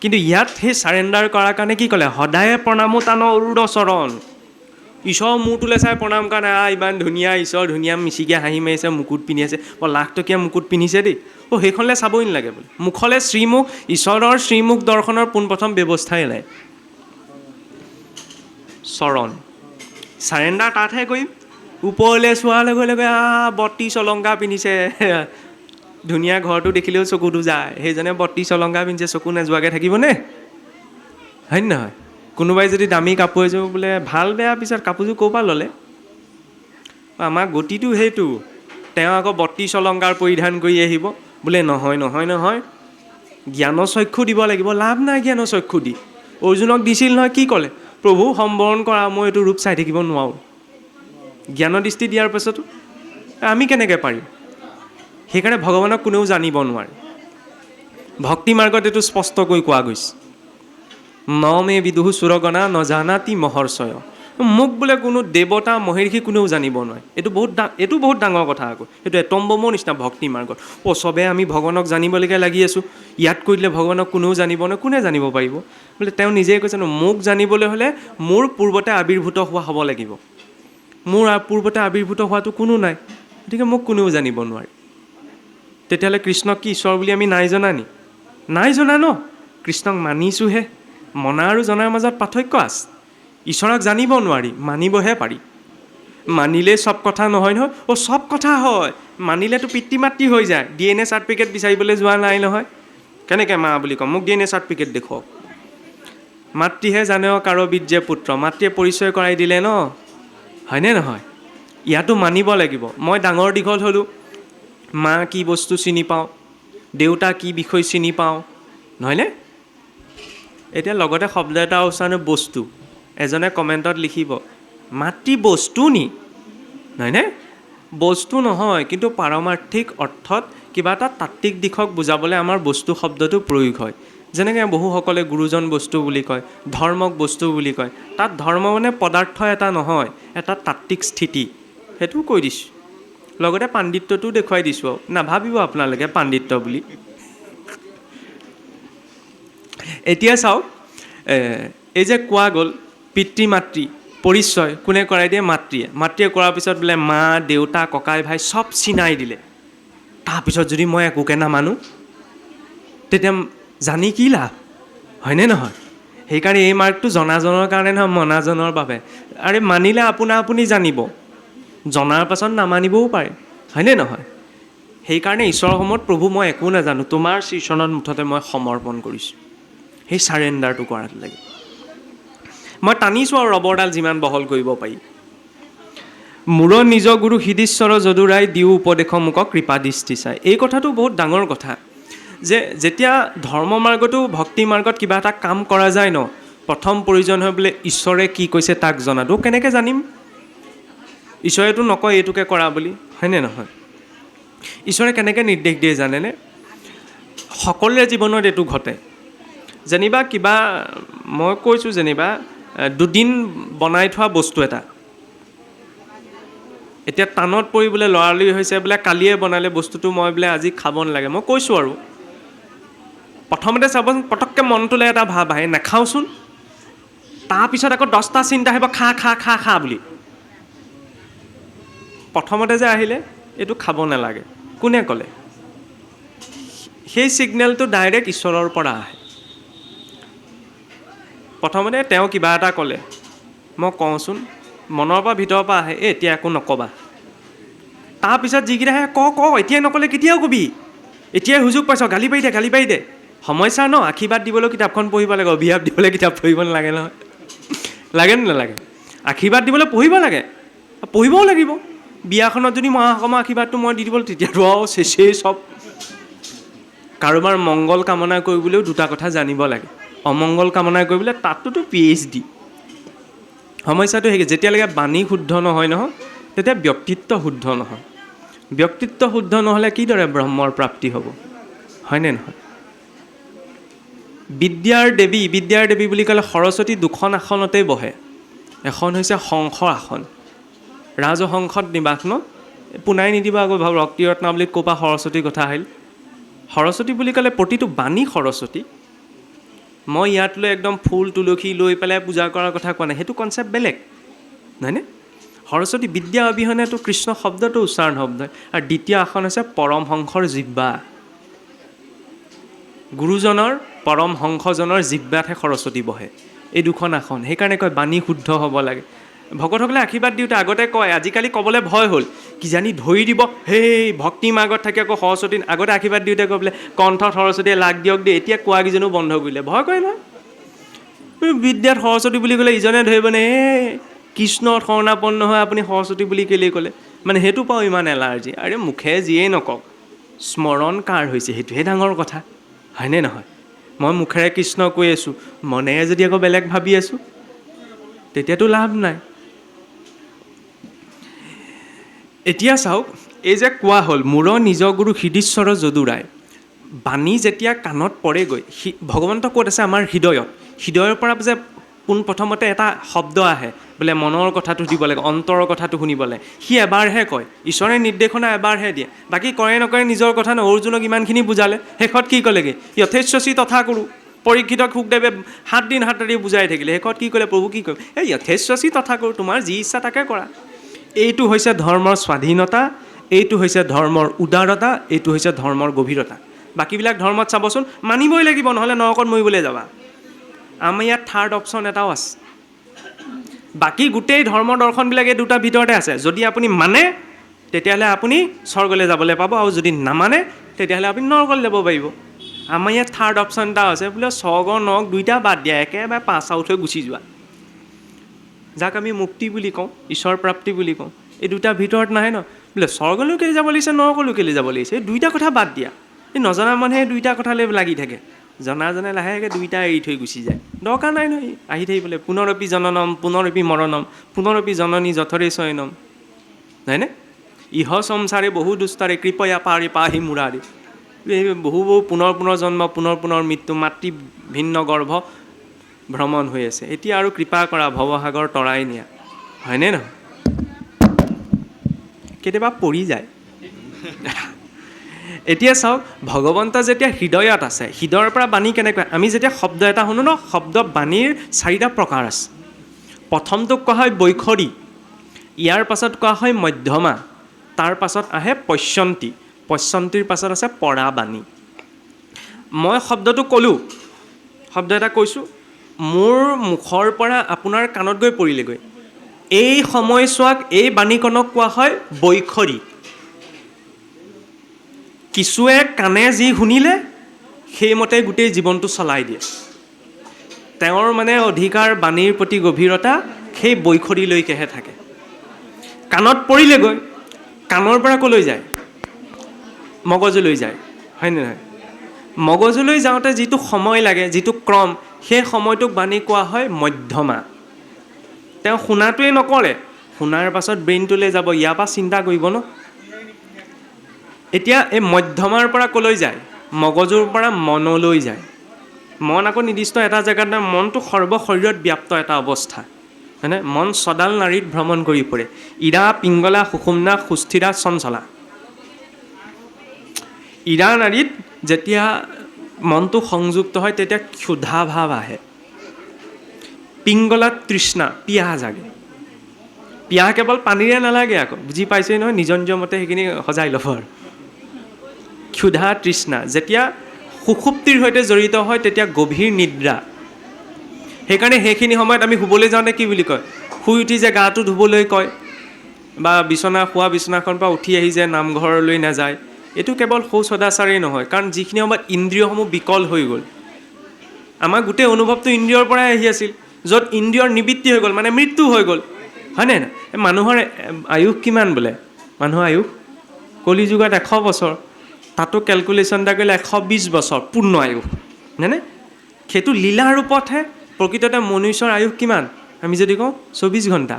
কিন্তু ইয়াত সেই চাৰেণ্ডাৰ কৰাৰ কাৰণে কি ক'লে, সদায়ে প্ৰণামো তান অৰুণ চৰণ, ঈশ্বৰৰ মূৰটোলৈ চাই প্ৰণাম কৰা নাই, ইমান ধুনীয়া ঈশ্বৰ, ধুনীয়া মিচিকে হাঁহি মাৰিছে, মুকুট পিন্ধি আছে, লাখটকীয়া মুকুট পিন্ধিছে দেই, সেইখনলৈ চাবই নালাগে বোলে, মুখলৈ শ্ৰীমুখ, ঈশ্বৰৰ শ্ৰীমুখ দৰ্শনৰ পোনপ্ৰথম ব্যৱস্থাই নাই, চৰণ চাৰেণ্ডাৰ তাতহে কৰিম। ওপৰলৈ চোৱাৰ লগে লগে 32 অলংকাৰ পিন্ধিছে, ধুনীয়া ঘৰটো দেখিলেও চকুটো যায়, সেইজনে 32 অলংকাৰ পিন্ধিছে, চকু নোযোৱাকৈ থাকিবনে, হয় নহয়? কোনোবাই যদি দামী কাপোৰ এযোৰ বোলে ভাল বেয়া পিছত কাপোৰযোৰ ক'ৰ পৰা ল'লে, আমাৰ গতিটো সেইটো, তেওঁ আকৌ 32 অলংকাৰ পৰিধান কৰি আহিব বোলে, নহয় নহয় নহয়, জ্ঞানচক্ষু দিব লাগিব, লাভ নাই জ্ঞানচক্ষু দি, অৰ্জুনক দিছিল নহয়, কি ক'লে, প্ৰভু সম্বৰণ কৰা, মই এইটো ৰূপ চাই থাকিব নোৱাৰোঁ, জ্ঞান দৃষ্টি দিয়াৰ পাছতো আমি কেনেকৈ পাৰিম? সেইকাৰণে ভগৱানক কোনেও জানিব নোৱাৰে, ভক্তি মাৰ্গত এইটো স্পষ্টকৈ কোৱা গৈছে, ন মে বিদুহু সুৰগণা নজানাতি মহৰ্ষয়, মোক বোলে কোনো দেৱতা মহৰ্ষি কোনেও জানিব নোৱাৰে, এইটো বহুত ডাঙৰ কথা আকৌ, এইটো এটম বোমৰ নিচিনা ভক্তি মাৰ্গত, চবে আমি ভগৱানক জানিবলৈকে লাগি আছোঁ, ইয়াত কৈ দিলে ভগৱানক কোনেও জানিব নোৱাৰে, কোনে জানিব পাৰিব? বোলে তেওঁ নিজেই কৈছে ন, মোক জানিবলৈ হ'লে মোৰ পূৰ্বতে আৱিৰ্ভূত হোৱা হ'ব লাগিব, মোৰ পূৰ্বতে আৱিৰ্ভূত হোৱাটো কোনো নাই, গতিকে মোক কোনেও জানিব নোৱাৰে। তেতিয়াহ'লে কৃষ্ণক কি ঈশ্বৰ বুলি আমি নাই জনা নি? নাই জনা ন, কৃষ্ণক মানিছোঁহে, মনা আৰু জনাৰ মাজত পাৰ্থক্য আছে, ঈশ্বৰক জানিব নোৱাৰি, মানিবহে পাৰি, মানিলেই চব কথা নহয় নহয়, চব কথা হয়, মানিলেতো পিতৃ মাতৃ হৈ যায়, DNA চাৰ্টিফিকেট বিচাৰিবলৈ যোৱা নাই নহয়, কেনেকৈ মা বুলি ক'ম, মোক DNA চাৰ্টিফিকেট দেখুৱাওক, মাতৃহে জানেও কাৰো বীৰ্যে পুত্ৰ, মাতৃয়ে পৰিচয় কৰাই দিলে ন, হয়নে নহয়? ইয়াতো মানিব লাগিব, মই ডাঙৰ দীঘল হ'লোঁ, মা কি বস্তু চিনি পাওঁ, দেউতা কি বিষয় চিনি পাওঁ, নহয়নে? এতিয়া লগতে শব্দ এটা উচ্চাৰণে বস্তু, এজনে কমেণ্টত লিখিব, মাতৃ বস্তু নি, নহয়নে? বস্তু নহয়, কিন্তু পাৰমাৰ্থিক অৰ্থত কিবা এটা তাত্ত্বিক দিশক বুজাবলৈ আমাৰ বস্তু শব্দটো প্ৰয়োগ হয়, যেনেকৈ বহুসকলে গুৰুজন বস্তু বুলি কয়, ধৰ্মক বস্তু বুলি কয়, তাত ধৰ্ম মানে পদাৰ্থ এটা নহয়, এটা তাত্ত্বিক স্থিতি, সেইটোও কৈ দিছোঁ, লগতে পাণ্ডিত্যটো দেখুৱাই দিছোঁ, আৰু নাভাবিব আপোনালোকে পাণ্ডিত্য বুলি। এতিয়া চাওক, এই যে কোৱা গ'ল পিতৃ মাতৃ পৰিচয় কোনে কৰাই দিয়ে? মাতৃয়ে কৰাৰ পিছত বোলে মা দেউতা ককাই ভাই চব চিনাই দিলে, তাৰপিছত যদি মই একোকে নামানো তেতিয়া জানি কি লাভ, হয়নে নহয়? সেইকাৰণে এই মাৰ্কটো জনাজনৰ কাৰণে নহয়, মনাজনৰ বাবে। আৰে মানিলে আপোনা আপুনি জানিব, জনাৰ পাছত নামানিবও পাৰে, হয়নে নহয়? সেইকাৰণে ঈশ্বৰৰ সময়ত প্ৰভু মই একো নাজানো, তোমাৰ শ্ৰীচৰণত মুঠতে মই সমৰ্পণ কৰিছোঁ, সেই চাৰেণ্ডাৰটো কৰাত লাগে। মই টানিছোঁ আৰু ৰবৰডাল যিমান বহল কৰিব পাৰি। মূৰ নিজ গুৰু হৃদীশ্বৰ যদুৰাই দিও উপদেশ মোক কৃপা দৃষ্টি চাই, এই কথাটো বহুত ডাঙৰ কথা, যে যেতিয়া ধৰ্ম মাৰ্গতো ভক্তি মাৰ্গত কিবা এটা কাম কৰা যায় ন, প্ৰথম প্ৰয়োজন হয় বোলে ঈশ্বৰে কি কৈছে তাক জনাটো। কেনেকৈ জানিম? ঈশ্বৰেতো নকয় এইটোকে কৰা বুলি, হয়নে নহয়? ঈশ্বৰে কেনেকৈ নিৰ্দেশ দিয়ে জানেনে? সকলোৰে জীৱনত এইটো ঘটে, যেনিবা কিবা মই কৈছোঁ, যেনিবা দুদিন বনাই থোৱা বস্তু এটা এতিয়া টানত পৰি বোলে লৰালৰি হৈছে, বোলে কালিয়ে বনালে বস্তুটো, মই বোলে আজি খাব নালাগে, মই কৈছোঁ আৰু প্ৰথমতে চাবচোন, পটককৈ মনটোলৈ এটা ভাৱ আহে, নাখাওঁচোন, তাৰপিছত আকৌ 10টা চিন্তা আহিব, খা খা খা খা বুলি। প্ৰথমতে যে আহিলে এইটো খাব নালাগে, কোনে ক'লে? সেই ছিগনেলটো ডাইৰেক্ট ঈশ্বৰৰ পৰা আহে। প্ৰথমতে তেওঁ কিবা এটা ক'লে, মই কওঁচোন, মনৰ পৰা ভিতৰৰ পৰা আহে, এতিয়া একো নক'বা। তাৰপিছত যিকেইটা আহে, ক এতিয়াই নক'লে কেতিয়াও কবি, এতিয়াই সুযোগ পাইছ, গালি পাৰি দে। সমস্যা ন, আশীৰ্বাদ দিবলৈ কিতাপখন পঢ়িব লাগে, অভিশাপ দিবলৈ কিতাপ পঢ়িব নালাগে নহয়, লাগে নে নালাগে? আশীৰ্বাদ দিবলৈ পঢ়িব লাগে, পঢ়িবও লাগিব, বিয়াখনত যদি মহাসকামৰ আশীৰ্বাদটো মই দি দিবলৈ তেতিয়াতো আৰু চেচেই চব। কাৰোবাৰ মংগল কামনা কৰিবলৈও দুটা কথা জানিব লাগে। অমংগল কামনা কৰিবলৈ তাতোতো PhD। সমস্যাটো সেই যেতিয়ালৈকে বাণী শুদ্ধ নহয় তেতিয়া ব্যক্তিত্ব শুদ্ধ নহয়। ব্যক্তিত্ব শুদ্ধ নহ'লে কিদৰে ব্ৰহ্মৰ প্ৰাপ্তি হ'ব, হয়নে নহয়? বিদ্যাৰ দেৱী বুলি ক'লে সৰস্বতী দুখন আসনতেই বহে। এখন হৈছে শংখৰ আসন, ৰাজহংসত নিবাস পোনাই নিদিবা আকৌ ৰক্তি ৰত্নাৱলীত ক'ৰ পৰা সৰস্বতীৰ কথা আহিল। সৰস্বতী বুলি ক'লে প্ৰতিটো বাণী সৰস্বতী। মই ইয়াত লৈ একদম ফুল তুলসী লৈ পেলাই পূজা কৰাৰ কথা কোৱা নাই, সেইটো কনচেপ্ট বেলেগ, নহয়নে? সৰস্বতী বিদ্যা অবিহনেতো কৃষ্ণ শব্দটো উচ্চাৰণ শব্দ। আৰু দ্বিতীয় আসন হৈছে পৰমহংসৰ জিহ্বা। গুৰুজনৰ পৰমহংসজনৰ জিহ্বাতহে সৰস্বতী বহে। এই দুখন আসন, সেইকাৰণে কয় বাণী শুদ্ধ হ'ব লাগে। ভকতসকলে আশীৰ্বাদ দিওঁতে আগতে কয়, আজিকালি ক'বলৈ ভয় হ'ল, কিজানি ধৰি দিব, সেই ভক্তি মাৰ্গত থাকি আকৌ সৰস্বতী। আগতে আশীৰ্বাদ দিওঁতে কৈ বোলে কণ্ঠত সৰস্বতীয়ে লাগ দিয়ক দেই, এতিয়া কোৱাকেইজনো বন্ধ কৰিলে, ভয় কৰে নহয়। বিদ্যাত সৰস্বতী বুলি ক'লে ইজনে ধৰিবনে, কৃষ্ণত শৰণাপন্ন হৈ আপুনি সৰস্বতী বুলি কেলেই ক'লে, মানে সেইটো পাওঁ ইমান এলাৰ্জি। আৰে মুখে যিয়েই নকওক, স্মৰণ কাৰ হৈছে সেইটোহে ডাঙৰ কথা, হয়নে নহয়? মই মুখেৰে কৃষ্ণ কৈ আছোঁ, মনেৰে যদি আকৌ বেলেগ ভাবি আছোঁ তেতিয়াতো লাভ নাই। এতিয়া চাওক, এই যে কোৱা হ'ল মোৰ নিজ গুৰু হৃদীশ্বৰ যদুৰায়, বাণী যেতিয়া কাণত পৰেগৈ, ভগৱন্ত ক'ত আছে? আমাৰ হৃদয়ত। হৃদয়ৰ পৰা যে পোনপ্ৰথমতে এটা শব্দ আহে, বোলে মনৰ কথাটো দিব লাগে, অন্তৰৰ কথাটো শুনিব লাগে, সি এবাৰহে কয়। ঈশ্বৰে নিৰ্দেশনা এবাৰহে দিয়ে, বাকী কৰে নকৰে নিজৰ কথা ন। অৰ্জুনক ইমানখিনি বুজালে, শেষত কি ক'লেগৈ? যথেচ্ছচি তথা কৰোঁ। পৰীক্ষিতক সুখদেৱে 7 দিন 7 ৰাতি বুজাই থাকিলে, শেষত কি ক'লে? প্ৰভু কি কয়? এই যথেচ্ছচি তথা কৰোঁ, তোমাৰ যি ইচ্ছা তাকে কৰা। এইটো হৈছে ধৰ্মৰ স্বাধীনতা, এইটো হৈছে ধৰ্মৰ উদাৰতা, এইটো হৈছে ধৰ্মৰ গভীৰতা। বাকীবিলাক ধৰ্মত চাবচোন মানিবই লাগিব, নহ'লে নৰকত মৰিবলৈ যাবা। আমাৰ ইয়াত থাৰ্ড অপশ্যন এটাও আছে। বাকী গোটেই ধৰ্ম দৰ্শনবিলাক এই দুটাৰ ভিতৰতে আছে। যদি আপুনি মানে তেতিয়াহ'লে আপুনি স্বৰ্গলৈ যাবলৈ পাব, আৰু যদি নামানে তেতিয়াহ'লে আপুনি নৰকলৈ যাব পাৰিব। আমাৰ ইয়াত থাৰ্ড অপশ্যন এটা আছে, বোলে স্বৰ্গ নৰক দুইটা বাদ দিয়া, একেবাৰে পাছ আউট হৈ গুচি যোৱা, যাক আমি মুক্তি বুলি কওঁ, ঈশ্বৰ প্ৰাপ্তি বুলি কওঁ। এই দুটাৰ ভিতৰত নাহে ন। বোলে স্বৰ্গলৈ কেলৈ যাব লাগিছে, নৰকলৈ কেলৈ যাব লাগিছে, এই দুইটা কথা বাদ দিয়া। এই নজনা মানুহে দুইটা কথালৈ লাগি থাকে, জনাজনে লাহেকৈ দুইটা এৰি থৈ গুচি যায়। দৰকাৰ নাই নহয় আহি থাকিবলৈ। পুনৰপি জননম পুনৰপি মৰণম পুনৰপি জননী যথৰে শয়নম, হয়নে? ইহ সংসাৰে বহু দুস্তাৰে কৃপয়া পাৰি পাহি মুৰাৰে। এই বহু পুনৰ পুনৰ জন্ম, পুনৰ পুনৰ মৃত্যু, মাতৃ ভিন্ন গৰ্ভ ভ্ৰমণ হৈ আছে। এতিয়া আৰু কৃপা কৰা, ভৱসাগৰ তৰাই নিয়া, হয়নে নহয়? কেতিয়াবা পৰি যায়। এতিয়া চাওক, ভগৱন্ত যেতিয়া হৃদয়ত আছে, হৃদয়ৰ পৰা বাণী কেনেকৈ? আমি যেতিয়া শব্দ এটা শুনো ন, শব্দ বাণীৰ 4টা প্ৰকাৰ আছে। প্ৰথমটোক কোৱা হয় বৈখৰী, ইয়াৰ পাছত কোৱা হয় মধ্যমা, তাৰ পাছত আহে পশ্যন্তী, পশ্যন্তীৰ পাছত আছে পৰা বাণী। মই শব্দটো ক'লোঁ, শব্দ এটা কৈছোঁ, মোৰ মুখৰ পৰা আপোনাৰ কাণত গৈ পৰিলেগৈ। এই সময়ছোৱাক, এই বাণীকণক কোৱা হয় বৈখৰী। কিছুৱে কাণে যি শুনিলে সেইমতে গোটেই জীৱনটো চলাই দিয়ে। তেওঁৰ মানে অধিকাৰ বাণীৰ প্ৰতি গভীৰতা সেই বৈখৰীলৈকেহে থাকে। কাণত পৰিলেগৈ, কাণৰ পৰা ক'লৈ যায়? মগজুলৈ যায়, হয়নে নহয়? মগজুলৈ যাওঁতে যিটো সময় লাগে, যিটো ক্ৰম, সেই সময়টোক বাণী কোৱা হয় মধ্যমা। তেওঁ শুনাটোৱে নকৰে, শুনাৰ পাছত ব্ৰেইনটোলৈ যাব, ইয়াৰ পৰা চিন্তা কৰিব ন। এতিয়া এই মধ্যমাৰ পৰা ক'লৈ যায়? মগজুৰ পৰা মনলৈ যায়। মন আকৌ নিৰ্দিষ্ট এটা জেগাত নাই, মনটো সৰ্বশৰীৰত ব্যাপ্ত এটা অৱস্থা, হয়নে? মন ছডাল নাড়ীত ভ্ৰমণ কৰি ফুৰে, ইৰা পিংগলা সুষুম্না সুস্থিৰা চঞ্চলা। ইৰা নাড়ীত যেতিয়া মনটো সংযুক্ত হয় তেতিয়া ক্ষুধা ভাৱ আহে, পিংগলাত তৃষ্ণা, পিয়াহ জাগে। পিয়াহ কেৱল পানীৰে নালাগে আকৌ, বুজি পাইছেই নহয়? নিজৰ নিজৰ মতে সেইখিনি সজাই ল'ব। আৰু ক্ষুধা তৃষ্ণা যেতিয়া সুষুপ্তিৰ সৈতে জড়িত হয় তেতিয়া গভীৰ নিদ্ৰা। সেইকাৰণে সেইখিনি সময়ত আমি শুবলৈ যাওঁতে কি বুলি কয়? শুই উঠি যে গাটো ধুবলৈ কয়, বা শোৱা বিচনাখনৰ পৰা উঠি আহি যে নামঘৰলৈ নাযায়, এইটো কেৱল সৌ সদাচাৰেই নহয়, কাৰণ যিখিনি সময়ত ইন্দ্ৰিয়সমূহ বিকল হৈ গ'ল। আমাৰ গোটেই অনুভৱটো ইন্দ্ৰিয়ৰ পৰাই আহি আছিল, য'ত ইন্দ্ৰিয়ৰ নিবৃত্তি হৈ গ'ল, মানে মৃত্যু হৈ গ'ল, হয়নে নাই? মানুহৰ আয়ুস কিমান বোলে? মানুহৰ আয়ুস কলি যুগত 100 বছৰ, তাতো কেলকুলেশ্যন এটা কৰিলে 120 বছৰ পূৰ্ণ আয়ুস, হয়নে? সেইটো লীলা ৰূপতহে। প্ৰকৃততে মনুষ্যৰ আয়ুস কিমান? আমি যদি কওঁ 24 ঘণ্টা,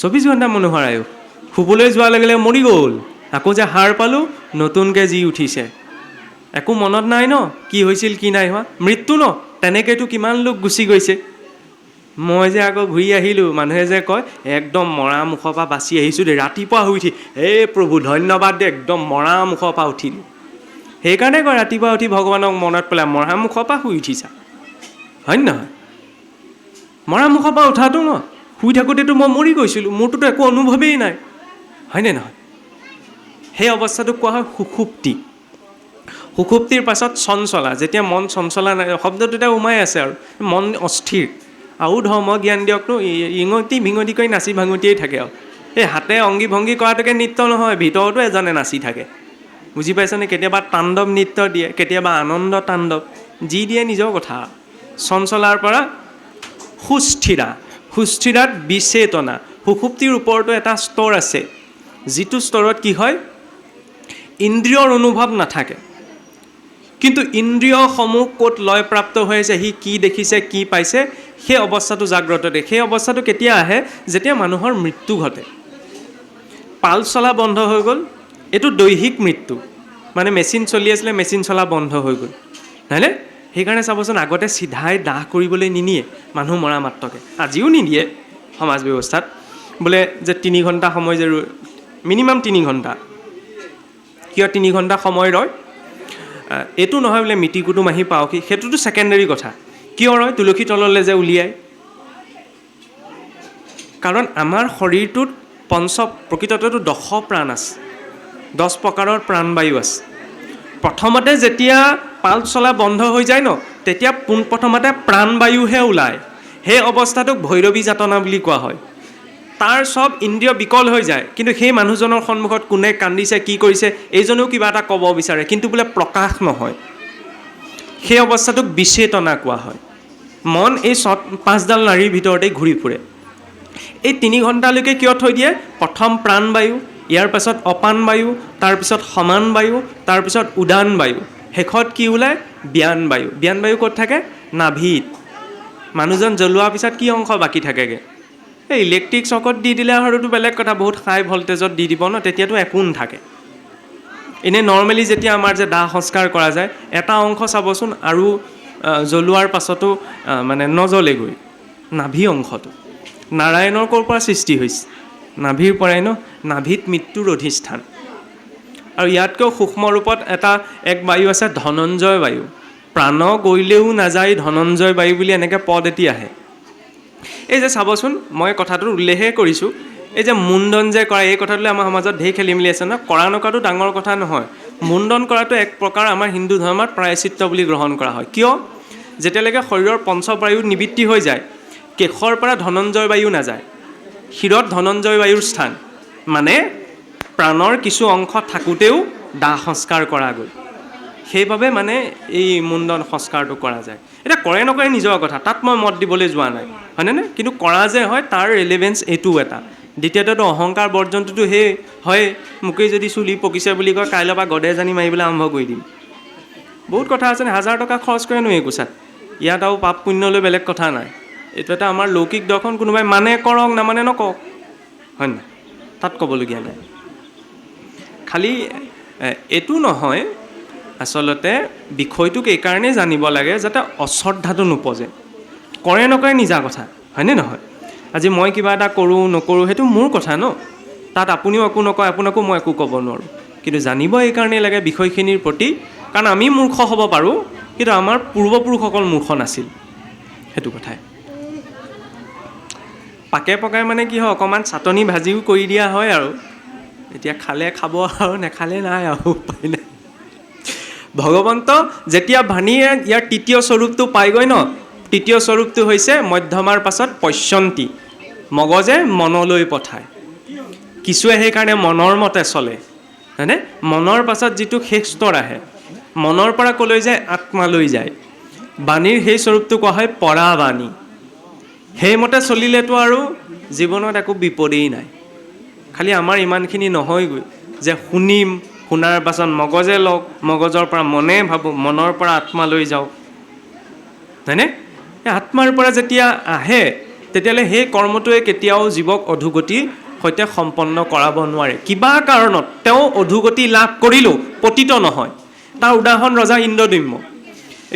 24 ঘণ্টা মানুহৰ আয়ুস। শুবলৈ যোৱাৰ লগে লগে মৰি গ'ল, আকৌ যে সাৰ পালোঁ, নতুনকৈ জি উঠিছে, একো মনত নাই ন কি হৈছিল কি নাই হোৱা, মৃত্যু ন। তেনেকৈতো কিমান লোক গুচি গৈছে। মই যে আকৌ ঘূৰি আহিলোঁ, মানুহে যে কয় একদম মৰা মুখৰ পৰা বাচি আহিছোঁ দেই, ৰাতিপুৱা শুই উঠি হে প্ৰভু ধন্যবাদ দে, একদম মৰা মুখৰ পৰা উঠিলোঁ। সেইকাৰণে কয় ৰাতিপুৱা উঠি ভগৱানক মনত পেলাই মৰা মুখৰ পৰা শুই উঠিছা, হয় নহয়? মৰা মুখৰ পৰা উঠাটো ন, শুই থাকোঁতেতো মই মৰি গৈছিলোঁ, মোৰটোতো একো অনুভৱেই নাই, হয়নে নহয়? সেই অৱস্থাটোক কোৱা হয় সুষুপ্তি। সুষুপ্তিৰ পাছত চঞ্চলা, যেতিয়া মন চঞ্চলা নাই, শব্দটোতে সোমাই আছে আৰু মন অস্থিৰ। আৰু ধৰ্ম জ্ঞান দিয়কনো, ইঙতি ভিঙতি কৰি নাচি ভাঙতিয়েই থাকে আৰু এই হাতে অংগী ভংগী কৰাটোকে নৃত্য নহয়, ভিতৰতো এজনে নাচি থাকে, বুজি পাইছেনে? কেতিয়াবা তাণ্ডৱ নৃত্য দিয়ে, কেতিয়াবা আনন্দ তাণ্ডৱ, যি দিয়ে নিজৰ কথা। চঞ্চলাৰ পৰা সুস্থিৰা, সুস্থিৰাত বিচেতনা। সুষুপ্তিৰ ওপৰতো এটা স্তৰ আছে, যিটো স্তৰত কি হয়, ইন্দ্ৰিয়ৰ অনুভৱ নাথাকে, কিন্তু ইন্দ্ৰিয়সমূহ ক'ত লয়প্ৰাপ্ত হৈ আছে, সি কি দেখিছে কি পাইছে, সেই অৱস্থাটো জাগ্ৰত দিয়ে। সেই অৱস্থাটো কেতিয়া আহে? যেতিয়া মানুহৰ মৃত্যু ঘটে, পাল চলা বন্ধ হৈ গ'ল, এইটো দৈহিক মৃত্যু, মানে মেচিন চলি আছিলে, মেচিন চলা বন্ধ হৈ গ'ল, হয়নে? সেইকাৰণে চাবচোন আগতে চিধাই দাহ কৰিবলৈ নিনিয়ে মানুহ মৰা মাত্ৰকে, আজিও নিদিয়ে সমাজ ব্যৱস্থাত, বোলে যে 3 ঘণ্টা সময় যে মিনিমাম 3 ঘণ্টা, কিয় 3 ঘণ্টা সময় ৰয়? এইটো নহয় বোলে মিতি কুটুম আহি পাওঁহি, সেইটোতো ছেকেণ্ডেৰী কথা। কিয় ৰয়? তুলসী তললৈ যে উলিয়ায়, কাৰণ আমাৰ শৰীৰটোত প্ৰকৃততেতো 10 প্ৰাণ আছে, 10 প্ৰকাৰৰ প্ৰাণবায়ু আছে। প্ৰথমতে যেতিয়া পাল চলা বন্ধ হৈ যায় ন, তেতিয়া পোনপ্ৰথমতে প্ৰাণবায়ুহে ওলায়। সেই অৱস্থাটোক ভৈৰৱী যাতনা বুলি কোৱা হয়। তাৰ চব ইন্দ্ৰিয় বিকল হৈ যায়, কিন্তু সেই মানুহজনৰ সন্মুখত কোনে কান্দিছে কি কৰিছে এইজনেও কিবা এটা ক'ব বিচাৰে, কিন্তু বোলে প্ৰকাশ নহয়। সেই অৱস্থাটোক বিচেতনা কোৱা হয়। মন এই 5ডাল নাড়ীৰ ভিতৰতেই ঘূৰি ফুৰে। এই 3 ঘণ্টালৈকে কিয় থৈ দিয়ে? প্ৰথম প্ৰাণবায়ু, ইয়াৰ পাছত অপান বায়ু, তাৰপিছত সমান বায়ু, তাৰপিছত উদান বায়ু, শেষত কি ওলায়? ব্যান বায়ু। ব্যান বায়ু ক'ত থাকে? নাভিত। মানুহজন জ্বলোৱাৰ পিছত কি অংশ বাকী থাকেগৈ? এই ইলেক্ট্ৰিক চকত দি দিলে আৰুতো বেলেগ কথা, বহুত হাই ভল্টেজত দি দিব ন, তেতিয়াতো একো নাথাকে। এনেই নৰ্মেলি যেতিয়া আমাৰ যে দাহ সংস্কাৰ কৰা যায়, এটা অংশ চাবচোন আৰু জ্বলোৱাৰ পাছতো মানে নজ্বলেগৈ, নাভি অংশটো। নাৰায়ণৰ ক'ৰ পৰা সৃষ্টি হৈছে? নাভিৰ পৰাই ন। নাভিত মৃত্যুৰ অধিষ্ঠান। আৰু ইয়াতকৈও সূক্ষ্ম ৰূপত এক বায়ু আছে, ধনঞ্জয় বায়ু। প্ৰাণ গৈলেও নাযায় ধনঞ্জয় বায়ু বুলি এনেকৈ পদ এটি আহে। এই যে চাবচোন, মই কথাটো উল্লেখে কৰিছোঁ, এই যে মুণ্ডন যে কৰা, এই কথাটোলৈ আমাৰ সমাজত ঢেৰ খেলি মেলি আছে ন। কৰা নকৰাটো ডাঙৰ কথা নহয়, মুণ্ডন কৰাটো এক প্ৰকাৰ আমাৰ হিন্দু ধৰ্মত প্ৰায়শ্চিত্ত বুলি গ্ৰহণ কৰা হয়। কিয়? যেতিয়ালৈকে শৰীৰৰ পঞ্চবায়ু নিবৃত্তি হৈ যায়, কেশৰ পৰা ধনঞ্জয় বায়ু নাযায়, শিৰত ধনঞ্জয় বায়ুৰ স্থান, মানে প্ৰাণৰ কিছু অংশ থাকোঁতেও দাহ সংস্কাৰ কৰা গ'ল। সেইবাবে মানে এই মুণ্ডন সংস্কাৰটো কৰা যায়। এতিয়া কৰে নকৰে নিজৰ কথা, তাত মই মত দিবলৈ যোৱা নাই, হয়নে? কিন্তু কৰা যে হয় তাৰ ৰিলেভেঞ্চ এইটোও এটা। দ্বিতীয়তেতো অহংকাৰ বৰ্জনটোতো সেই হয়, মোকেই যদি চুলি পকিছে বুলি কয়, কাইলৈৰ পৰা গদে জানি মাৰিবলৈ আৰম্ভ কৰি দিম। বহুত কথা আছে, 1000 টকা খৰচ কৰে নো এই কোচাত, ইয়াত আৰু পাপ পুণ্যলৈ বেলেগ কথা নাই। এইটো এটা আমাৰ লৌকিক দৰ্শন, কোনোবাই মানে কৰক, নামানে নকওক, হয় নাই? তাত ক'বলগীয়া নাই। খালি এইটো নহয়, আচলতে বিষয়টোক এইকাৰণেই জানিব লাগে যাতে অশ্ৰদ্ধাটো নোপজে। কৰে নকৰে নিজা কথা, হয়নে নহয়? আজি মই কিবা এটা কৰোঁ নকৰোঁ সেইটো মোৰ কথা ন, তাত আপুনিও একো নকয়, আপোনাকো মই একো ক'ব নোৱাৰোঁ। কিন্তু জানিব এইকাৰণেই লাগে বিষয়খিনিৰ প্ৰতি, কাৰণ আমি মূৰ্খ হ'ব পাৰোঁ, কিন্তু আমাৰ পূৰ্বপুৰুষসকল মূৰ্খ নাছিল, সেইটো কথাই। পাকে পকাই মানে কি হয়, অকণমান চাটনি ভাজিও কৰি দিয়া হয় আৰু এতিয়া খালে খাব আৰু নেখালে নাই আৰু, উপায় নাই। ভগৱন্ত যেতিয়া ভানীয়ে ইয়াৰ তৃতীয় স্বৰূপটো পাইগৈ ন, তৃতীয় স্বৰূপটো হৈছে মধ্যমাৰ পাছত পশ্যন্তি, মগজে মনলৈ পঠায়। কিছুৱে সেইকাৰণে মনৰ মতে চলে, হয়নে? মনৰ পাছত যিটো শেষ স্তৰ আহে, মনৰ পৰা ক'লৈ যায়? আত্মালৈ যায়। বাণীৰ সেই স্বৰূপটো কোৱা হয় পৰাবাণী। সেইমতে চলিলেতো আৰু জীৱনত একো বিপদেই নাই, খালি আমাৰ ইমানখিনি নহয়গৈ যে শুনিম, শুনাৰ পাছত মগজে লওক, মগজৰ পৰা মনে ভাবোঁ, মনৰ পৰা আত্মালৈ যাওক, হয়নে? এই আত্মাৰ পৰা যেতিয়া আহে তেতিয়াহ'লে সেই কৰ্মটোৱে কেতিয়াও জীৱক অধোগতিৰ সৈতে সম্পন্ন কৰাব নোৱাৰে। কিবা কাৰণত তেওঁ অধোগতি লাভ কৰিলেও পতিত নহয়। তাৰ উদাহৰণ ৰজা ইন্দ্ৰদ্যুম্ন।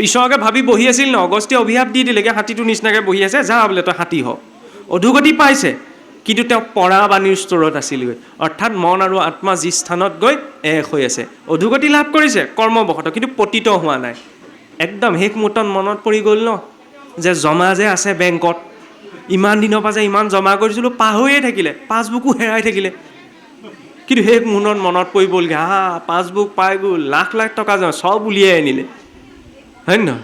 ঈশ্বৰকে ভাবি বহি আছিল ন, অগস্ত্যই অভিশাপ দি দিলেগৈ, হাতীটোৰ নিচিনাকৈ বহি আছে, যা বোলে তই হাতী হ। অধোগতি পাইছে, কিন্তু তেওঁ পৰাবাণীৰ স্তৰত আছিলগৈ, অৰ্থাৎ মন আৰু আত্মা যি স্থানত গৈ এক হৈ আছে। অধোগতি লাভ কৰিছে কৰ্মবশতঃ, কিন্তু পতিত হোৱা নাই। একদম শেষ মুহূৰ্তত মনত পৰি গ'ল ন, যে জমা যে আছে বেংকত, ইমান দিনৰ পৰা যে ইমান জমা কৰিছিলোঁ, পাহৰিয়ে থাকিলে, পাছবুকো হেৰাই থাকিলে। কিন্তু শেষ মুহূৰ্তত মনত পৰি গ'লগৈ, পাছবুক পাই গ'ল, লাখ লাখ টকা চব উলিয়াই আনিলে, হয় নহয়?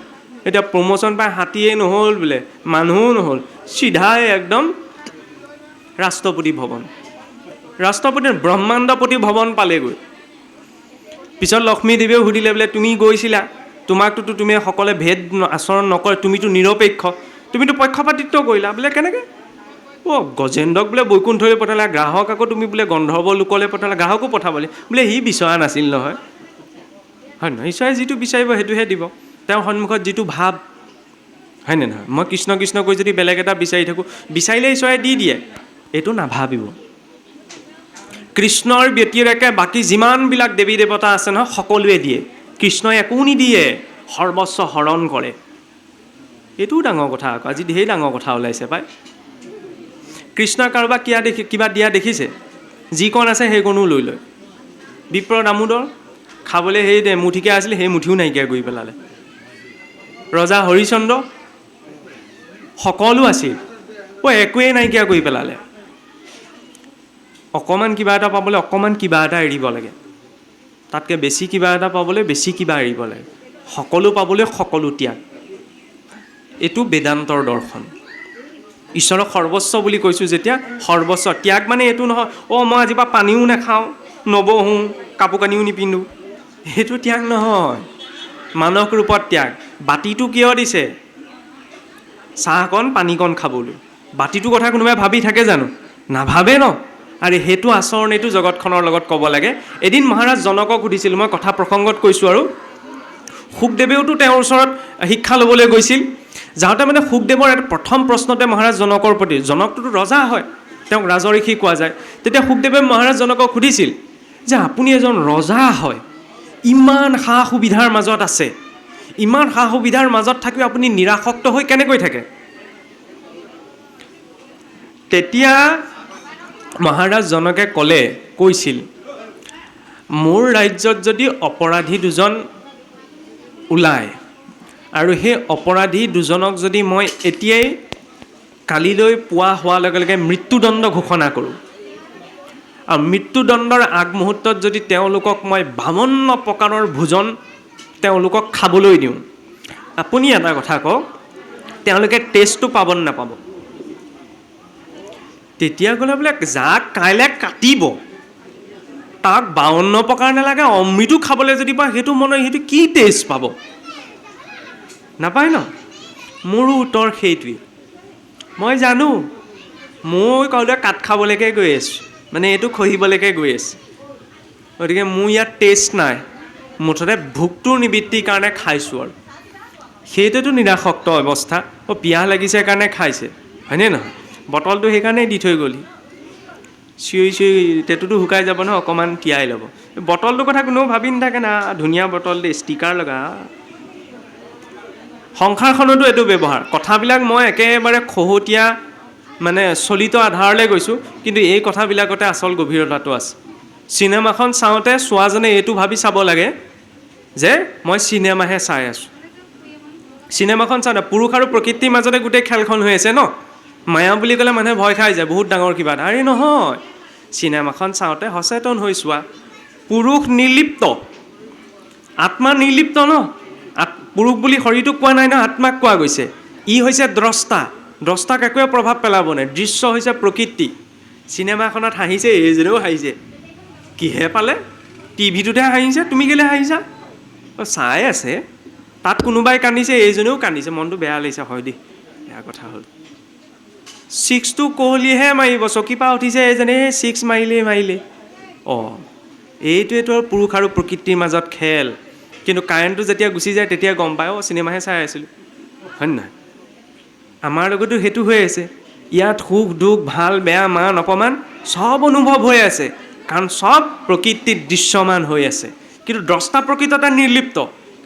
এতিয়া প্ৰমোশ্যন পাই হাতীয়ে নহ'ল বোলে, মানুহো নহ'ল, চিধাই একদম ৰাষ্ট্ৰপতি ভৱন, ৰাষ্ট্ৰপতিৰ ব্ৰহ্মাণ্ডপতি ভৱন পালেগৈ। পিছত লক্ষ্মীদেৱেও সুধিলে, বোলে তুমি গৈছিলা, তোমাকতো তুমি সকলে ভেদ আচৰণ নকৰে, তুমিতো নিৰপেক্ষ, তুমিতো পক্ষপাতিত্ব কৰিলা। বোলে কেনেকৈ? গজেন্দ্ৰক বোলে বৈকুণ্ঠলৈ পঠালা, গ্ৰাহক আকৌ তুমি বোলে গন্ধৰ্ব লোকলৈ পঠালা, গ্ৰাহকো পঠাবলৈ, বোলে সি বিচৰা নাছিল নহয়, হয় নহয়? ঈশ্বৰে যিটো বিচাৰিব সেইটোহে দিব, তেওঁৰ সন্মুখত যিটো ভাৱ, হয়নে নহয়? মই কৃষ্ণ কৃষ্ণ কৈ যদি বেলেগ এটা বিচাৰি থাকোঁ, বিচাৰিলে ঈশ্বৰে দি দিয়ে, এইটো নাভাবিব। কৃষ্ণৰ ব্যতিৰেকে বাকী যিমানবিলাক দেৱী দেৱতা আছে নহয়, সকলোৱে দিয়ে, কৃষ্ণই একো নিদিয়ে, সৰ্বস্ব হৰণ কৰে। এইটোও ডাঙৰ কথা আকৌ, আজি ঢেৰ ডাঙৰ কথা ওলাইছে পাই। কৃষ্ণই কাৰোবাক কিবা দিয়া দেখিছে? যিকণ আছে সেইকণো লৈ লয়। বিপ্ৰ দামোদৰ খাবলৈ সেই মুঠিকে আছিলে, সেই মুঠিও নাইকিয়া কৰি পেলালে। ৰজা হৰিচন্দ্ৰ সকলো আছিল, একোৱেই নাইকিয়া কৰি পেলালে। অকণমান কিবা এটা পাবলৈ অকণমান কিবা এটা এৰিব লাগে, তাতকৈ বেছি কিবা এটা পাবলৈ বেছি কিবা এৰিব লাগে, সকলো পাবলৈ সকলো ত্যাগ। এইটো বেদান্তৰ দৰ্শন। ঈশ্বৰক সৰ্বস্ব বুলি কৈছোঁ যেতিয়া, সৰ্বস্ব ত্যাগ মানে এইটো নহয়, মই আজিৰ পৰা পানীও নাখাওঁ, নবহোঁ, কাপোৰ কানিও নিপিন্ধোঁ, সেইটো ত্যাগ নহয়। মানস ৰূপত ত্যাগ। বাতিটো কিয় দিছে? চাহকণ পানীকণ খাবলৈ। বাতিটোৰ কথা কোনোবাই ভাবি থাকে জানো? নাভাবে ন। আৰু সেইটো আচৰণ, এইটো জগতখনৰ লগত ক'ব লাগে। এদিন মহাৰাজ জনকক সুধিছিল, মই কথা প্ৰসংগত কৈছোঁ, আৰু শুকদেৱেওতো তেওঁৰ ওচৰত শিক্ষা ল'বলৈ গৈছিল। যাওঁতে মানে শুকদেৱৰ এটা প্ৰথম প্ৰশ্নতে মহাৰাজ জনকৰ প্ৰতি, জনকটোতো ৰজা হয়, তেওঁক ৰাজঋষি কোৱা যায়, তেতিয়া শুকদেৱে মহাৰাজ জনকক সুধিছিল যে আপুনি এজন ৰজা হয়, ইমান সা সুবিধাৰ মাজত আছে, ইমান সা সুবিধাৰ মাজত থাকিও আপুনি নিৰাসক্ত হৈ কেনেকৈ থাকে? তেতিয়া মহাৰাজ জনকে কৈছিল, মোৰ ৰাজ্যত যদি অপৰাধী দুজন ওলায় আৰু সেই অপৰাধী দুজনক যদি মই এতিয়াই কালিলৈ পুৱা হোৱাৰ লগে লগে মৃত্যুদণ্ড ঘোষণা কৰোঁ, আৰু মৃত্যুদণ্ডৰ আগমুহূৰ্তত যদি তেওঁলোকক মই 52 প্ৰকাৰৰ ভোজন তেওঁলোকক খাবলৈ দিওঁ, আপুনি এটা কথা কওক, তেওঁলোকে টেষ্টটো পাব নাপাব? তেতিয়া ক'লে, বোলে যাক কাইলৈ কাটিব তাক 52 প্ৰকাৰ নালাগে, অমৃতো খাবলৈ যদি পায়, সেইটো সেইটো কি টেষ্ট পাব? নাপায় ন। মোৰো উত্তৰ সেইটোৱেই। মই জানো মই কাইলৈ কাঠ খাবলৈকে গৈ আছোঁ, মানে এইটো খহিবলৈকে গৈ আছোঁ, গতিকে মোৰ ইয়াত টেষ্ট নাই, মুঠতে ভোকটোৰ নিবৃত্তিৰ কাৰণে খাইছোঁ, আৰু সেইটোতো নিৰাসক্ত অৱস্থা। পিয়াহ লাগিছে কাৰণে খাইছে, হয়নে নহয়? বটলটো সেইকাৰণেই দি থৈ গ'লহি, চিঞৰি চিঞৰি তেটোতো শুকাই যাব নহয়, অকণমান তিয়াই ল'ব। বটলটোৰ কথা কোনেও ভাবি নাথাকে না, ধুনীয়া বটল দেই, ষ্টিকাৰ লগা। সংসাৰখনতো এইটো ব্যৱহাৰ। কথাবিলাক মই একেবাৰে খহতীয়া মানে চলিত আধাৰলৈ গৈছোঁ, কিন্তু এই কথাবিলাকতে আচল গভীৰতাটো আছে। চিনেমাখন চাওঁতে চোৱাজনে এইটো ভাবি চাব লাগে যে মই চিনেমাহে চাই আছোঁ। চিনেমাখন চাওঁতে পুৰুষ আৰু প্ৰকৃতিৰ মাজতে গোটেই খেলখন হৈ আছে ন। মায়া বুলি ক'লে মানুহে ভয় খাই যায়, বহুত ডাঙৰ কিবা এটা। আৰে নহয়, চিনেমাখন চাওঁতে সচেতন হৈ চোৱা, পুৰুষ নিৰ্লিপ্ত, আত্মা নিৰ্লিপ্ত ন। পুৰুষ বুলি শৰীৰটোক কোৱা নাই ন, আত্মাক কোৱা গৈছে। ই হৈছে দ্ৰষ্টা, দ্ৰষ্টাক একোৱে প্ৰভাৱ পেলাব নাই। দৃশ্য হৈছে প্ৰকৃতি। চিনেমাখনত হাঁহিছে, এইজনেও হাঁহিছে, কিহে পালে? টিভিটোতে হাঁহিছে, তুমি কেলৈ হাঁহিছা? চাই আছে, তাত কোনোবাই কান্দিছে, এইজনেও কান্দিছে, মনটো বেয়া লাগিছে, হয় দেই, বেয়া কথা হ'ল। ছিক্সটো কোহলিহে মাৰিব, চকী পৰা উঠিছে এইজনে ছিক্স মাৰিলে। অঁ, এইটোৱেতো পুৰুষ আৰু প্ৰকৃতিৰ মাজত খেল। কিন্তু কাৰেণ্টটো যেতিয়া গুচি যায় তেতিয়া গম পায়, চিনেমাহে চাই আছিলোঁ, হয় নে নহয়? আমাৰ লগতো সেইটো হৈ আছে। ইয়াত সুখ দুখ, ভাল বেয়া, মান অপমান চব অনুভৱ হৈ আছে, কাৰণ চব প্ৰকৃতিত দৃশ্যমান হৈ আছে। কিন্তু দ্ৰষ্টা প্ৰকৃততে নিৰ্লিপ্ত।